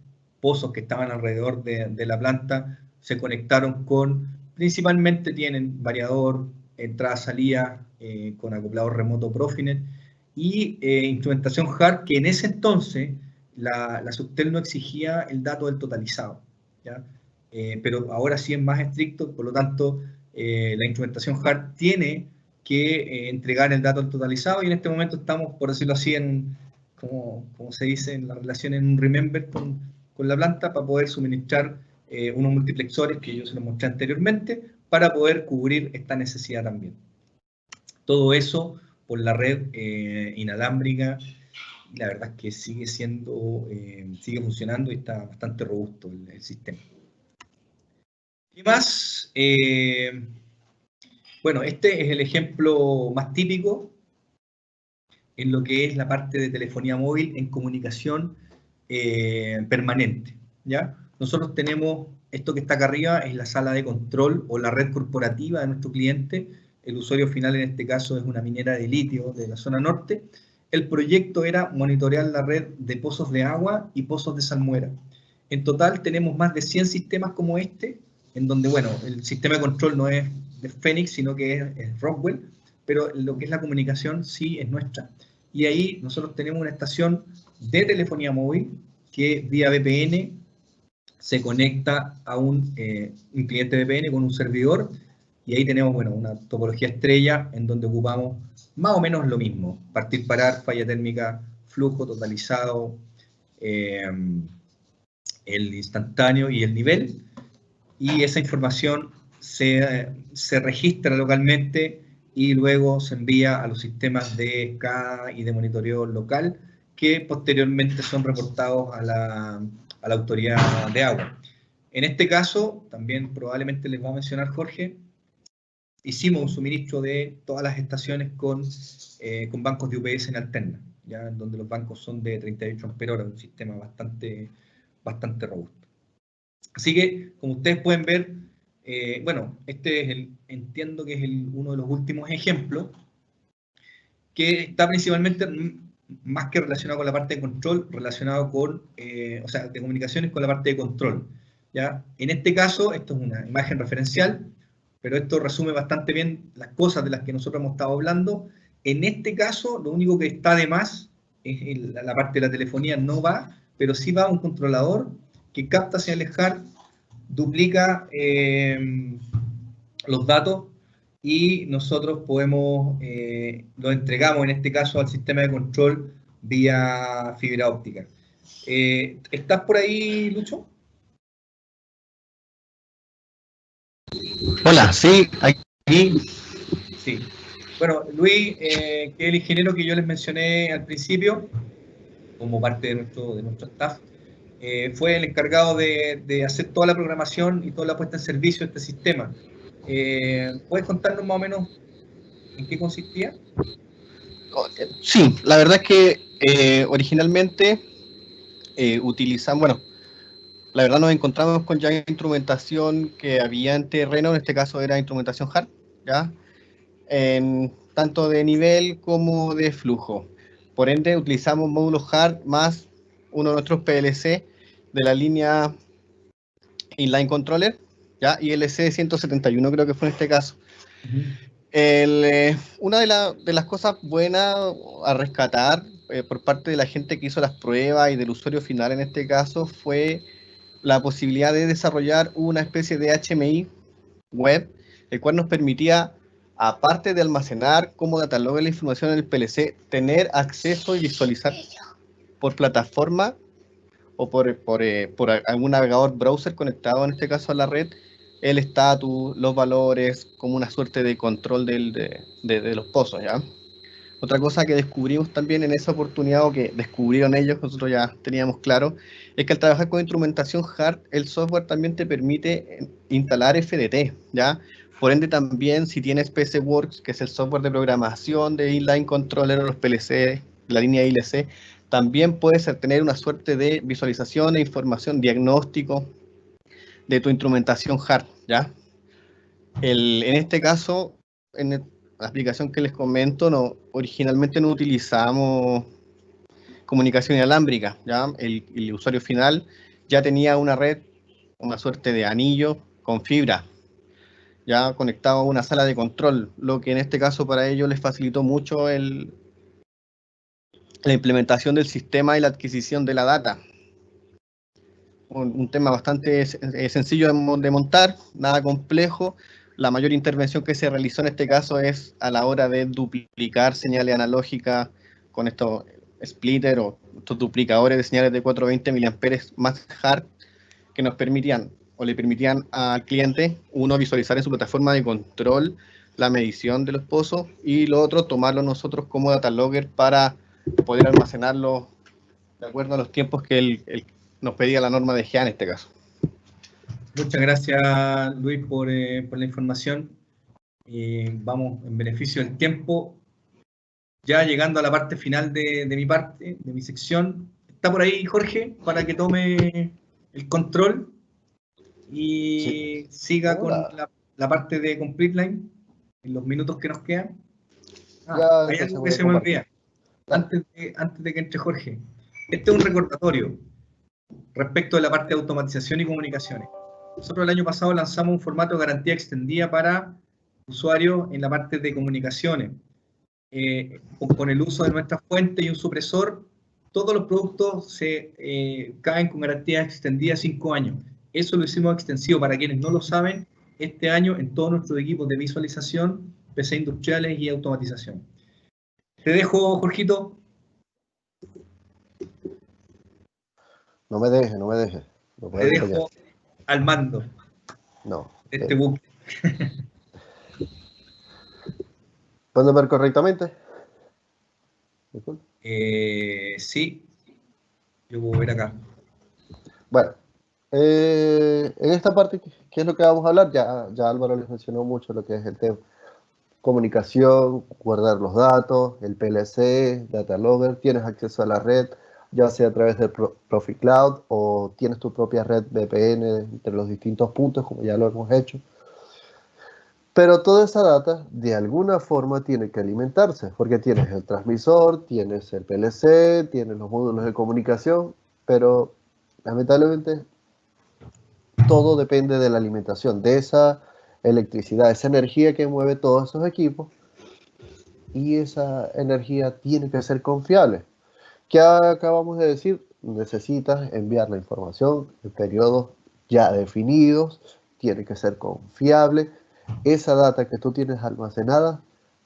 pozos que estaban alrededor de la planta, se conectaron principalmente tienen variador, entrada-salida con acoplador remoto Profinet y instrumentación hard, que en ese entonces la Subtel no exigía el dato del totalizado, ¿ya? Pero ahora sí es más estricto, por lo tanto la instrumentación hard tiene que entregar el dato del totalizado, y en este momento estamos, por decirlo así, como se dice en la relación, en un remember con la planta para poder suministrar unos multiplexores que yo se los mostré anteriormente para poder cubrir esta necesidad también. Todo eso por la red inalámbrica, y la verdad es que sigue funcionando y está bastante robusto el sistema. ¿Qué más? Bueno, este es el ejemplo más típico en lo que es la parte de telefonía móvil en comunicación permanente, ¿ya? Nosotros tenemos esto que está acá arriba, es la sala de control o la red corporativa de nuestro cliente. El usuario final en este caso es una minera de litio de la zona norte. El proyecto era monitorear la red de pozos de agua y pozos de salmuera. En total tenemos más de 100 sistemas como este, en donde, bueno, el sistema de control no es de Phoenix, sino que es Rockwell, pero lo que es la comunicación sí es nuestra. Y ahí nosotros tenemos una estación de telefonía móvil que vía VPN se conecta a un cliente VPN con un servidor, y ahí tenemos, bueno, una topología estrella en donde ocupamos más o menos lo mismo: partir, parar, falla térmica, flujo totalizado, el instantáneo y el nivel, y esa información se registra localmente y luego se envía a los sistemas de SCADA y de monitoreo local, que posteriormente son reportados a la autoridad de agua. En este caso, también probablemente les va a mencionar Jorge, hicimos un suministro de todas las estaciones con bancos de UPS en alterna, ya en donde los bancos son de 38 amperios, un sistema bastante robusto. Así que, como ustedes pueden ver, bueno, este es entiendo que es uno de los últimos ejemplos, que está principalmente, más que relacionado con la parte de control, relacionado con, o sea, de comunicaciones con la parte de control. ¿Ya? En este caso, esto es una imagen referencial, pero esto resume bastante bien las cosas de las que nosotros hemos estado hablando. En este caso, lo único que está de más es la parte de la telefonía, no va, pero sí va un controlador que capta señales HART, duplica los datos y nosotros podemos, lo entregamos en este caso al sistema de control vía fibra óptica. ¿Estás por ahí, Lucho? Hola, sí, aquí. Sí. Bueno, Luis, que es el ingeniero que yo les mencioné al principio, como parte de nuestro staff, fue el encargado de hacer toda la programación y toda la puesta en servicio de este sistema. ¿Puedes contarnos más o menos en qué consistía? Sí, la verdad es que originalmente utilizamos, bueno, la verdad nos encontramos con ya instrumentación que había en terreno, en este caso era instrumentación HART, ¿ya? Tanto de nivel como de flujo. Por ende, utilizamos módulos HART más uno de nuestros PLC de la línea Inline Controller, ¿ya? ILC 171 creo que fue en este caso. Una de las cosas buenas a rescatar por parte de la gente que hizo las pruebas y del usuario final en este caso fue la posibilidad de desarrollar una especie de HMI web, el cual nos permitía, aparte de almacenar como datalog la información en el PLC, tener acceso y visualizar por plataforma o por algún navegador browser conectado en este caso a la red, el estatus, los valores, como una suerte de control de los pozos, ¿ya? Otra cosa que descubrimos también en esa oportunidad, o que descubrieron ellos, nosotros ya teníamos claro, es que al trabajar con instrumentación HART, el software también te permite instalar FDT, ¿ya? Por ende también, si tienes PCWorks, que es el software de programación de Inline Controller o los PLC, la línea ILC, también puedes tener una suerte de visualización e información, diagnóstico de tu instrumentación HART, ¿ya? En este caso, en la aplicación que les comento, originalmente no utilizamos comunicación inalámbrica, ¿ya? El usuario final ya tenía una red, una suerte de anillo con fibra, ya conectado a una sala de control, lo que en este caso para ellos les facilitó mucho la implementación del sistema y la adquisición de la data. Un tema bastante sencillo de montar, nada complejo. La mayor intervención que se realizó en este caso es a la hora de duplicar señales analógicas con estos splitter o estos duplicadores de señales de 420 mA más hard que nos permitían o le permitían al cliente, uno, visualizar en su plataforma de control la medición de los pozos y lo otro, tomarlo nosotros como data logger para poder almacenarlo de acuerdo a los tiempos que nos pedía la norma de GEA en este caso. Muchas gracias, Luis, por la información. Vamos en beneficio del tiempo. Ya llegando a la parte final de mi sección. ¿Está por ahí, Jorge, para que tome el control y siga con la parte de Complete Line en los minutos que nos quedan? Hay algo que se me olvida. Antes de que entre Jorge. Este es un recordatorio respecto de la parte de automatización y comunicaciones. Nosotros el año pasado lanzamos un formato de garantía extendida para usuarios en la parte de comunicaciones. Con el uso de nuestra fuente y un supresor, todos los productos se caen con garantía extendida 5 años. Eso lo hicimos extensivo para quienes no lo saben este año en todos nuestros equipos de visualización, PC industriales y automatización. Te dejo, Jorgito. No me deje. No Te puedes fallar. dejo al mando No. de este buque. ¿Puedes ver correctamente? Sí, yo puedo ver acá. Bueno, en esta parte, ¿qué es lo que vamos a hablar? Ya Álvaro les mencionó mucho lo que es el tema. Comunicación, guardar los datos, el PLC, Data Logger, tienes acceso a la red, ya sea a través del Profit Cloud o tienes tu propia red VPN entre los distintos puntos, como ya lo hemos hecho. Pero toda esa data, de alguna forma, tiene que alimentarse, porque tienes el transmisor, tienes el PLC, tienes los módulos de comunicación, pero lamentablemente todo depende de la alimentación, de esa electricidad, esa energía que mueve todos esos equipos, y esa energía tiene que ser confiable. ¿Qué acabamos de decir? Necesitas enviar la información en periodos ya definidos, tiene que ser confiable. Esa data que tú tienes almacenada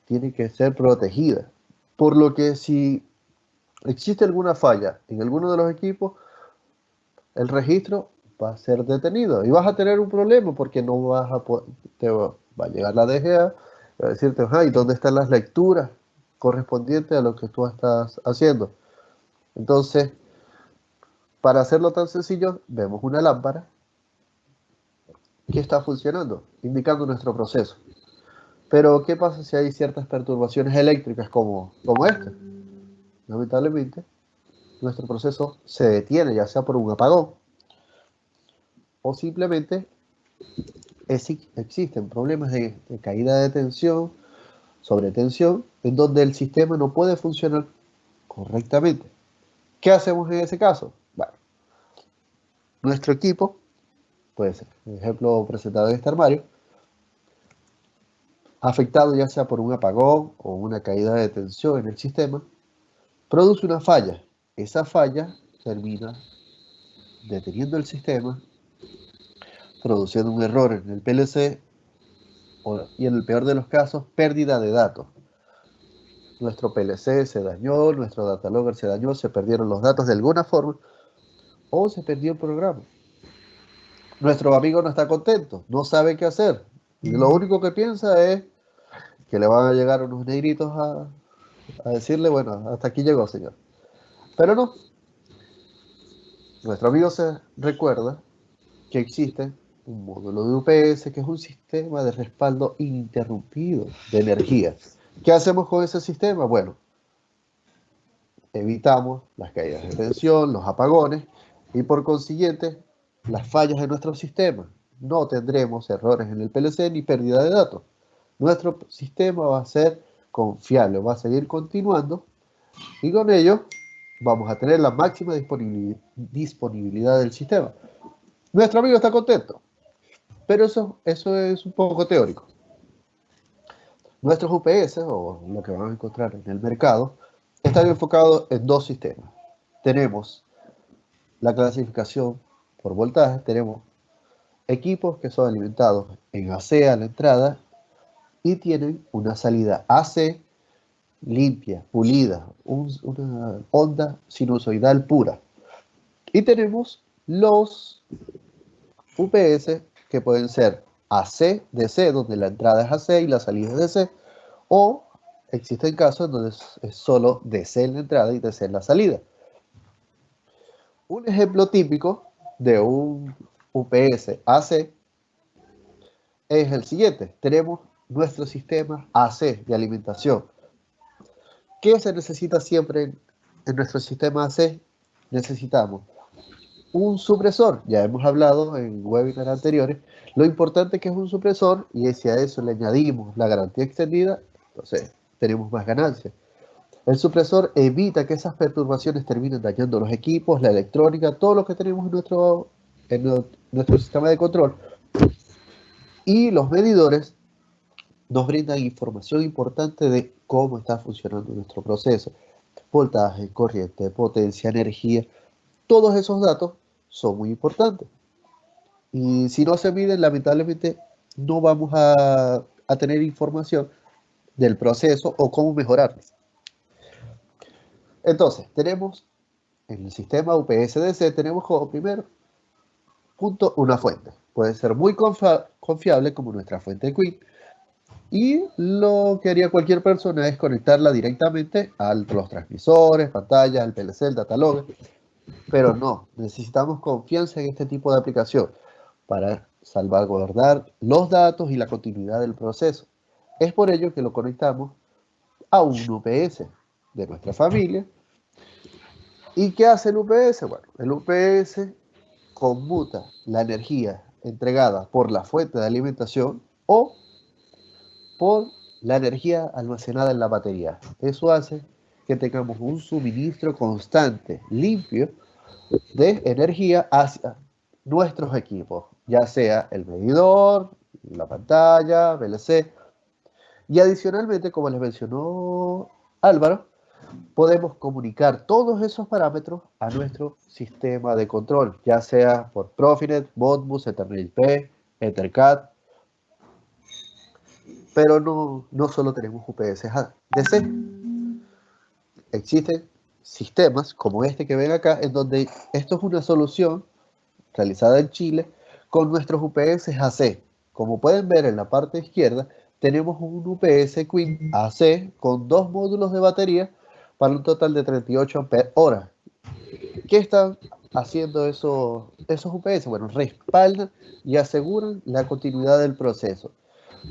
tiene que ser protegida. Por lo que si existe alguna falla en alguno de los equipos, el registro va a ser detenido y vas a tener un problema porque no vas a te va a llegar la DGA, va a decirte, ¿y dónde están las lecturas correspondientes a lo que tú estás haciendo? Entonces, para hacerlo tan sencillo, vemos una lámpara que está funcionando, indicando nuestro proceso. Pero, ¿qué pasa si hay ciertas perturbaciones eléctricas como esta? Lamentablemente, nuestro proceso se detiene, ya sea por un apagón o simplemente existen problemas de caída de tensión, sobretensión, en donde el sistema no puede funcionar correctamente. ¿Qué hacemos en ese caso? Bueno, nuestro equipo, puede ser, por ejemplo, presentado en este armario, afectado ya sea por un apagón o una caída de tensión en el sistema, produce una falla. Esa falla termina deteniendo el sistema, produciendo un error en el PLC y en el peor de los casos, pérdida de datos. Nuestro PLC se dañó, nuestro data logger se dañó, se perdieron los datos de alguna forma o se perdió el programa. Nuestro amigo no está contento, no sabe qué hacer. Y lo único que piensa es que le van a llegar unos negritos a decirle, bueno, hasta aquí llegó, señor. Pero no. Nuestro amigo se recuerda que existe un módulo de UPS que es un sistema de respaldo ininterrumpido de energía. ¿Qué hacemos con ese sistema? Bueno, evitamos las caídas de tensión, los apagones y por consiguiente las fallas de nuestro sistema. No tendremos errores en el PLC ni pérdida de datos. Nuestro sistema va a ser confiable, va a seguir continuando y con ello vamos a tener la máxima disponibilidad del sistema. Nuestro amigo está contento, pero eso es un poco teórico. Nuestros UPS, o lo que van a encontrar en el mercado, están enfocados en dos sistemas. Tenemos la clasificación por voltaje, tenemos equipos que son alimentados en AC a la entrada y tienen una salida AC limpia, pulida, una onda sinusoidal pura. Y tenemos los UPS que pueden ser AC, DC, donde la entrada es AC y la salida es DC, o existen casos donde es solo DC en la entrada y DC en la salida. Un ejemplo típico de un UPS AC es el siguiente. Tenemos nuestro sistema AC de alimentación. ¿Qué se necesita siempre en nuestro sistema AC? Necesitamos un supresor. Ya hemos hablado en webinars anteriores lo importante que es un supresor y si a eso le añadimos la garantía extendida, entonces tenemos más ganancias. El supresor evita que esas perturbaciones terminen dañando los equipos, la electrónica, todo lo que tenemos en nuestro sistema de control. Y los medidores nos brindan información importante de cómo está funcionando nuestro proceso. Voltaje, corriente, potencia, energía. Todos esos datos son muy importantes. Y si no se miden, lamentablemente no vamos a tener información del proceso o cómo mejorarlo. Entonces, tenemos en el sistema UPS-DC, tenemos como primero junto a una fuente. Puede ser muy confiable como nuestra fuente Qin. Y lo que haría cualquier persona es conectarla directamente a los transmisores, pantallas, el PLC, el datalogger. Pero no, necesitamos confianza en este tipo de aplicación para salvaguardar los datos y la continuidad del proceso. Es por ello que lo conectamos a un UPS de nuestra familia. ¿Y qué hace el UPS? Bueno, el UPS conmuta la energía entregada por la fuente de alimentación o por la energía almacenada en la batería. Eso hace que tengamos un suministro constante, limpio, de energía hacia nuestros equipos, ya sea el medidor, la pantalla, VLC. Y adicionalmente, como les mencionó Álvaro, podemos comunicar todos esos parámetros a nuestro sistema de control, ya sea por Profinet, Modbus, Ethernet IP, EtherCAT. Pero no solo tenemos UPS DC. Existen sistemas como este que ven acá, en donde esto es una solución realizada en Chile con nuestros UPS AC. Como pueden ver en la parte izquierda, tenemos un UPS Qin AC con 2 módulos de batería para un total de 38 ampere-hora. ¿Qué están haciendo esos UPS? Bueno, respaldan y aseguran la continuidad del proceso.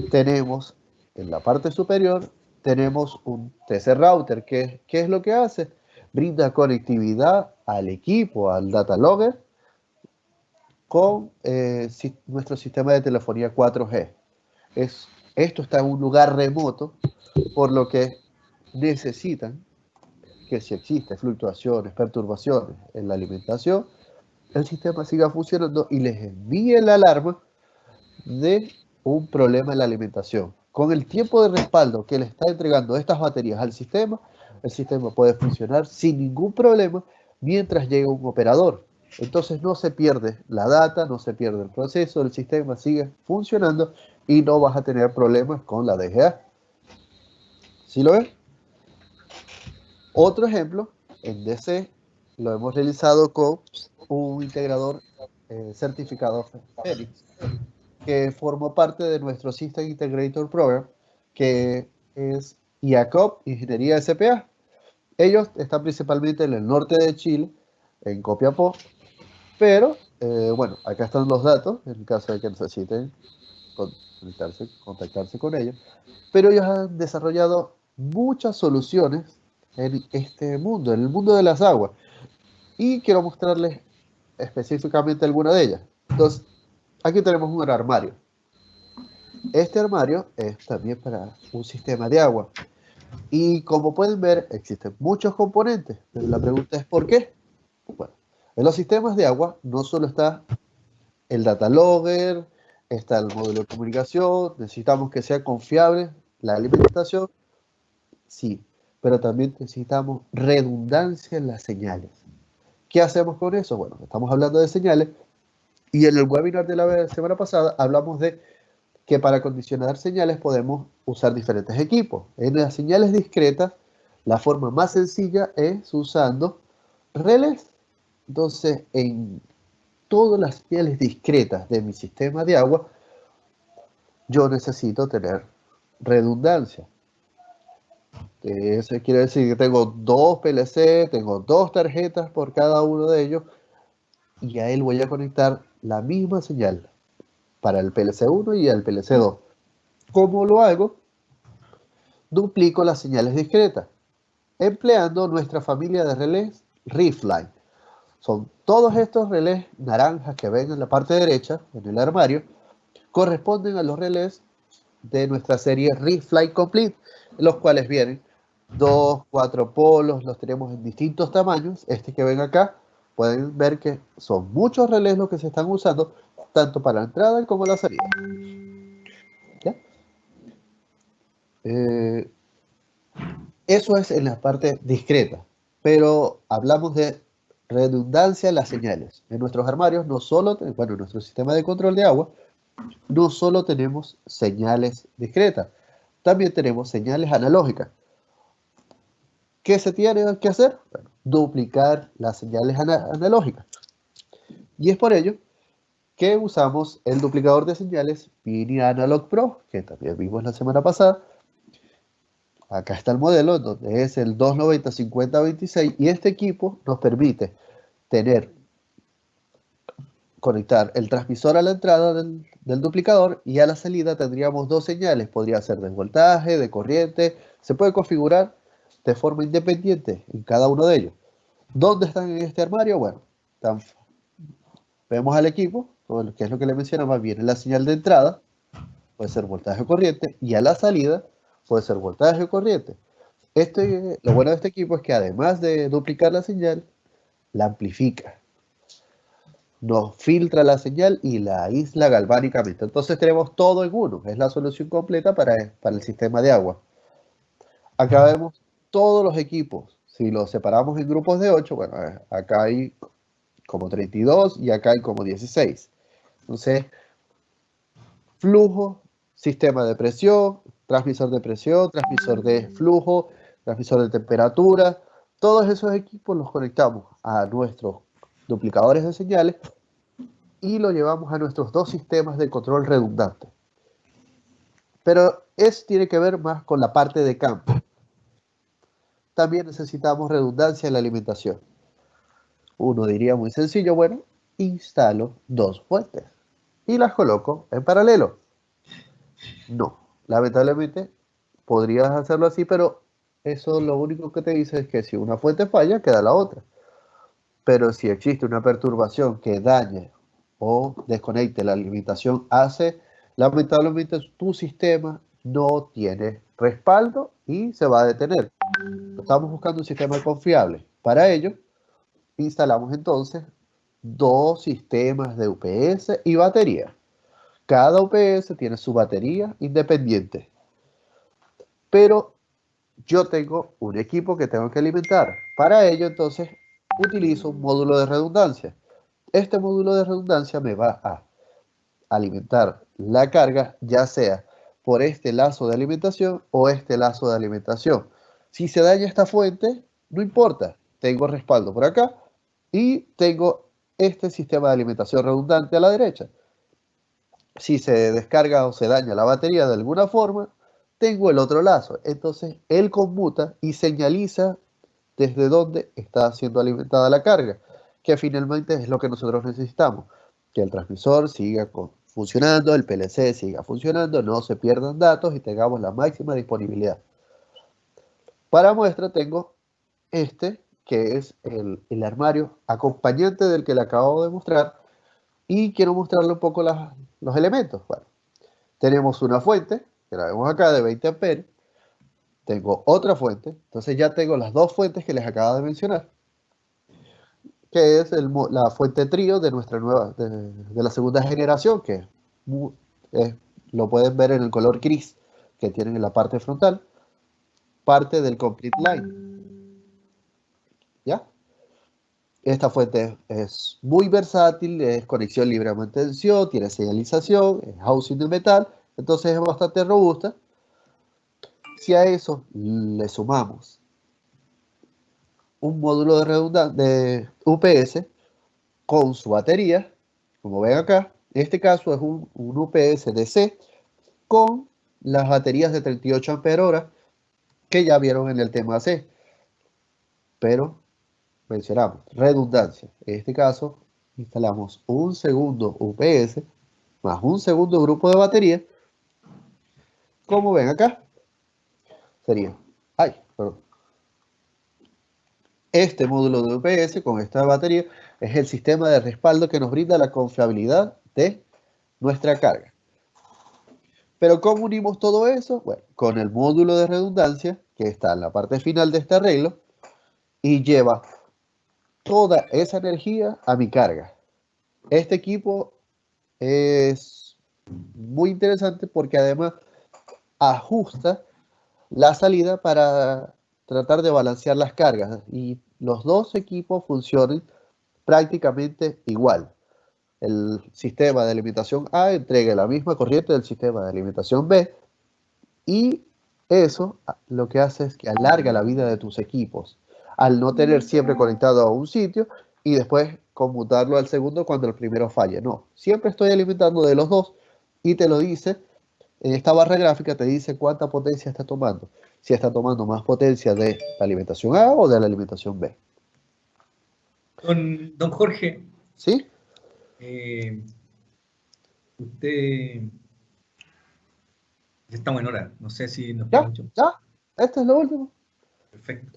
Tenemos en la parte superior, tenemos un TC Router. ¿Qué es lo que hace? Brinda conectividad al equipo, al data logger, con nuestro sistema de telefonía 4G. Esto está en un lugar remoto, por lo que necesitan que si existen fluctuaciones, perturbaciones en la alimentación, el sistema siga funcionando y les envíe la alarma de un problema en la alimentación. Con el tiempo de respaldo que le está entregando estas baterías al sistema, el sistema puede funcionar sin ningún problema mientras llega un operador. Entonces no se pierde la data, no se pierde el proceso, el sistema sigue funcionando y no vas a tener problemas con la DGA. ¿Sí lo ven? Otro ejemplo, en DC, lo hemos realizado con un integrador certificado Phoenix, que formó parte de nuestro System Integrator Program, que es IACOP, Ingeniería SPA. Ellos están principalmente en el norte de Chile, en Copiapó, pero bueno, acá están los datos, en caso de que necesiten contactarse con ellos. Pero ellos han desarrollado muchas soluciones en este mundo, en el mundo de las aguas. Y quiero mostrarles específicamente alguna de ellas. Entonces, aquí tenemos un armario. Este armario es también para un sistema de agua. Y como pueden ver, existen muchos componentes. Pero la pregunta es ¿por qué? Bueno, en los sistemas de agua no solo está el data logger, está el módulo de comunicación, necesitamos que sea confiable la alimentación, sí, pero también necesitamos redundancia en las señales. ¿Qué hacemos con eso? Bueno, estamos hablando de señales y en el webinar de la semana pasada hablamos de que para condicionar señales podemos usar diferentes equipos. En las señales discretas, la forma más sencilla es usando relés. Entonces, en todas las señales discretas de mi sistema de agua, yo necesito tener redundancia. Eso quiere decir que tengo 2 PLC, tengo 2 tarjetas por cada uno de ellos y a él voy a conectar la misma señal para el PLC1 y el PLC2. ¿Cómo lo hago? Duplico las señales discretas, empleando nuestra familia de relés Riffline. Son todos estos relés naranjas que ven en la parte derecha, en el armario, corresponden a los relés de nuestra serie Riffline Complete, los cuales vienen 2, 4 polos, los tenemos en distintos tamaños. Este que ven acá, pueden ver que son muchos relés los que se están usando, tanto para la entrada como la salida. ¿Ya? Eso es en la parte discreta, pero hablamos de redundancia en las señales. En nuestros armarios, no solo, bueno, en nuestro sistema de control de agua, no solo tenemos señales discretas, también tenemos señales analógicas. ¿Qué se tiene que hacer? Bueno, duplicar las señales analógicas. Y es por ello que usamos el duplicador de señales Mini Analog Pro, que también vimos la semana pasada. Acá está el modelo, donde es el 290-5026, y este equipo nos permite conectar el transmisor a la entrada del duplicador, y a la salida tendríamos dos señales. Podría ser de voltaje, de corriente. Se puede configurar de forma independiente en cada uno de ellos. ¿Dónde están en este armario? Bueno, vemos al equipo, que es lo que le mencionaba, viene la señal de entrada, puede ser voltaje o corriente, y a la salida puede ser voltaje o corriente. Lo bueno de este equipo es que además de duplicar la señal, la amplifica. Nos filtra la señal y la aísla galvánicamente. Entonces tenemos todo en uno. Es la solución completa para el sistema de agua. Acá vemos todos los equipos. Si los separamos en grupos de 8, bueno, acá hay como 32 y acá hay como 16. Entonces, flujo, sistema de presión, transmisor de flujo, transmisor de temperatura. Todos esos equipos los conectamos a nuestros duplicadores de señales y lo llevamos a nuestros dos sistemas de control redundante. Pero eso tiene que ver más con la parte de campo. También necesitamos redundancia en la alimentación. Uno diría muy sencillo, bueno, instalo dos fuentes y las coloco en paralelo. No, lamentablemente podrías hacerlo así, pero eso lo único que te dice es que si una fuente falla, queda la otra. Pero si existe una perturbación que dañe o desconecte la alimentación, lamentablemente tu sistema no tiene respaldo y se va a detener. Estamos buscando un sistema confiable. Para ello, instalamos entonces dos sistemas de UPS y batería. Cada UPS tiene su batería independiente. Pero yo tengo un equipo que tengo que alimentar. Para ello, entonces, utilizo un módulo de redundancia. Este módulo de redundancia me va a alimentar la carga, ya sea por este lazo de alimentación o este lazo de alimentación. Si se daña esta fuente, no importa. Tengo respaldo por acá y tengo este sistema de alimentación redundante a la derecha. Si se descarga o se daña la batería de alguna forma, tengo el otro lazo. Entonces, él conmuta y señaliza desde dónde está siendo alimentada la carga, que finalmente es lo que nosotros necesitamos. Que el transmisor siga funcionando, el PLC siga funcionando, no se pierdan datos y tengamos la máxima disponibilidad. Para muestra tengo este, que es el armario acompañante del que le acabo de mostrar, y quiero mostrarle un poco los elementos. Bueno, tenemos una fuente, que la vemos acá, de 20 amperios. Tengo otra fuente, entonces ya tengo las dos fuentes que les acabo de mencionar, que es la fuente trío de nuestra de la segunda generación, que lo pueden ver en el color gris que tienen en la parte frontal, parte del Complete Line. ¿Ya? Esta fuente es muy versátil, es conexión libre de mantención, tiene señalización, es housing de metal, entonces es bastante robusta. Si a eso le sumamos un módulo de UPS con su batería, como ven acá, en este caso es un UPS DC con las baterías de 38 amperios hora que ya vieron en el tema C. Pero mencionamos redundancia. En este caso, instalamos un segundo UPS más un segundo grupo de batería. Como ven acá, sería, este módulo de UPS con esta batería es el sistema de respaldo que nos brinda la confiabilidad de nuestra carga. Pero ¿cómo unimos todo eso? Bueno, con el módulo de redundancia que está en la parte final de este arreglo y lleva toda esa energía a mi carga. Este equipo es muy interesante porque además ajusta la salida para tratar de balancear las cargas y los dos equipos funcionan prácticamente igual. El sistema de alimentación A entrega la misma corriente del sistema de alimentación B y eso lo que hace es que alarga la vida de tus equipos al no tener siempre conectado a un sitio y después conmutarlo al segundo cuando el primero falle. No, siempre estoy alimentando de los dos y te lo dice, en esta barra gráfica te dice cuánta potencia está tomando. Si está tomando más potencia de la alimentación A o de la alimentación B. Don Jorge, ¿Sí? usted, ya estamos en hora, no sé si nos queda ¿Ya? mucho. ¿Ya? Este es lo último. Perfecto.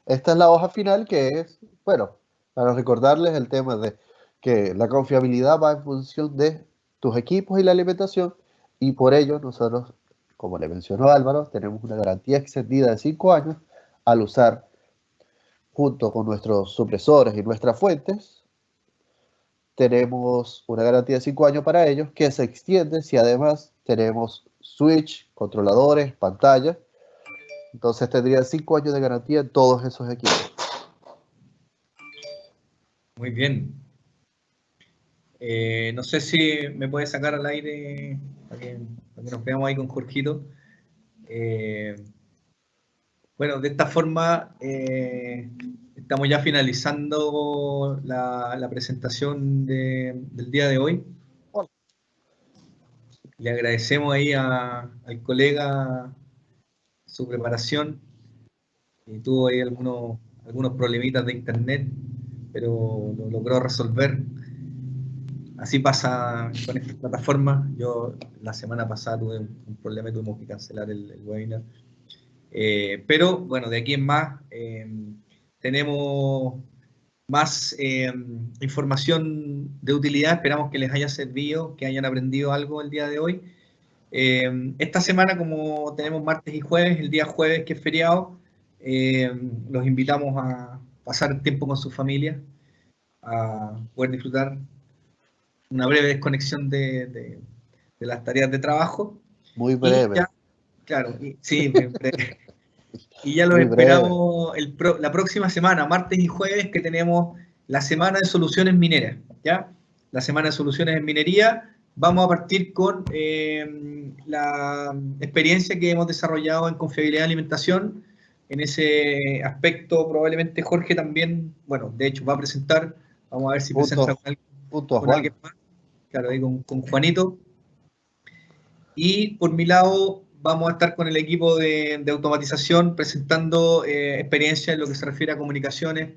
Esta es la hoja final que es, bueno, para recordarles el tema de que la confiabilidad va en función de tus equipos y la alimentación y por ello nosotros, como le mencionó Álvaro, tenemos una garantía extendida de 5 años al usar junto con nuestros supresores y nuestras fuentes. Tenemos una garantía de 5 años para ellos que se extiende si además tenemos switch, controladores, pantalla. Entonces tendría 5 años de garantía en todos esos equipos. Muy bien. No sé si me puede sacar al aire para que nos veamos ahí con Jorgito. Bueno, de esta forma estamos ya finalizando la presentación del día de hoy. Le agradecemos ahí al colega su preparación. Tuvo ahí algunos problemitas de internet, pero lo logró resolver. Así pasa con estas plataformas. Yo la semana pasada tuve un problema y tuvimos que cancelar el webinar. Pero bueno, de aquí en más tenemos más información de utilidad. Esperamos que les haya servido, que hayan aprendido algo el día de hoy. Esta semana, como tenemos martes y jueves, el día jueves que es feriado, los invitamos a pasar tiempo con su familia, a poder disfrutar una breve desconexión de las tareas de trabajo. Muy Y breve. ya, claro, sí, muy breve. Y ya los Muy breve. esperamos la próxima semana, martes y jueves, que tenemos la semana de soluciones mineras, ¿ya? La semana de soluciones en minería. Vamos a partir con la experiencia que hemos desarrollado en confiabilidad de alimentación. En ese aspecto, probablemente Jorge también, bueno, de hecho va a presentar, vamos a ver si presenta Punto a con alguien Juan. más, claro, ahí con Juanito. Y por mi lado, vamos a estar con el equipo de automatización presentando experiencias en lo que se refiere a comunicaciones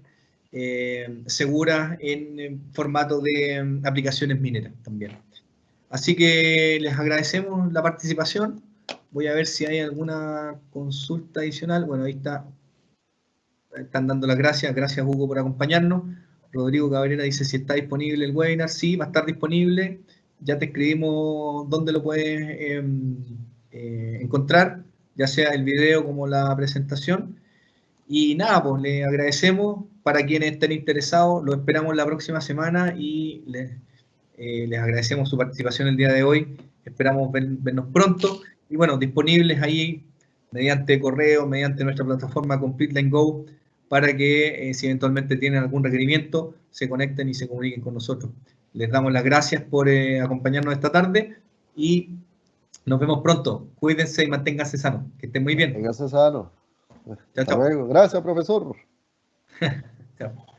seguras en formato de aplicaciones mineras también. Así que les agradecemos la participación. Voy a ver si hay alguna consulta adicional. Bueno, ahí están dando las gracias. Gracias, Hugo, por acompañarnos. Rodrigo Cabrera dice si está disponible el webinar. Sí, va a estar disponible. Ya te escribimos dónde lo puedes encontrar, ya sea el video como la presentación. Y nada, pues le agradecemos. Para quienes estén interesados, lo esperamos la próxima semana y les agradecemos su participación el día de hoy. Esperamos vernos pronto. Y bueno, disponibles ahí mediante correo, mediante nuestra plataforma Complete Line Go, para que si eventualmente tienen algún requerimiento, se conecten y se comuniquen con nosotros. Les damos las gracias por acompañarnos esta tarde y nos vemos pronto. Cuídense y manténganse sanos. Que estén muy bien. Manténgase sano. Chao, Hasta chao. luego. Gracias, profesor. Chao.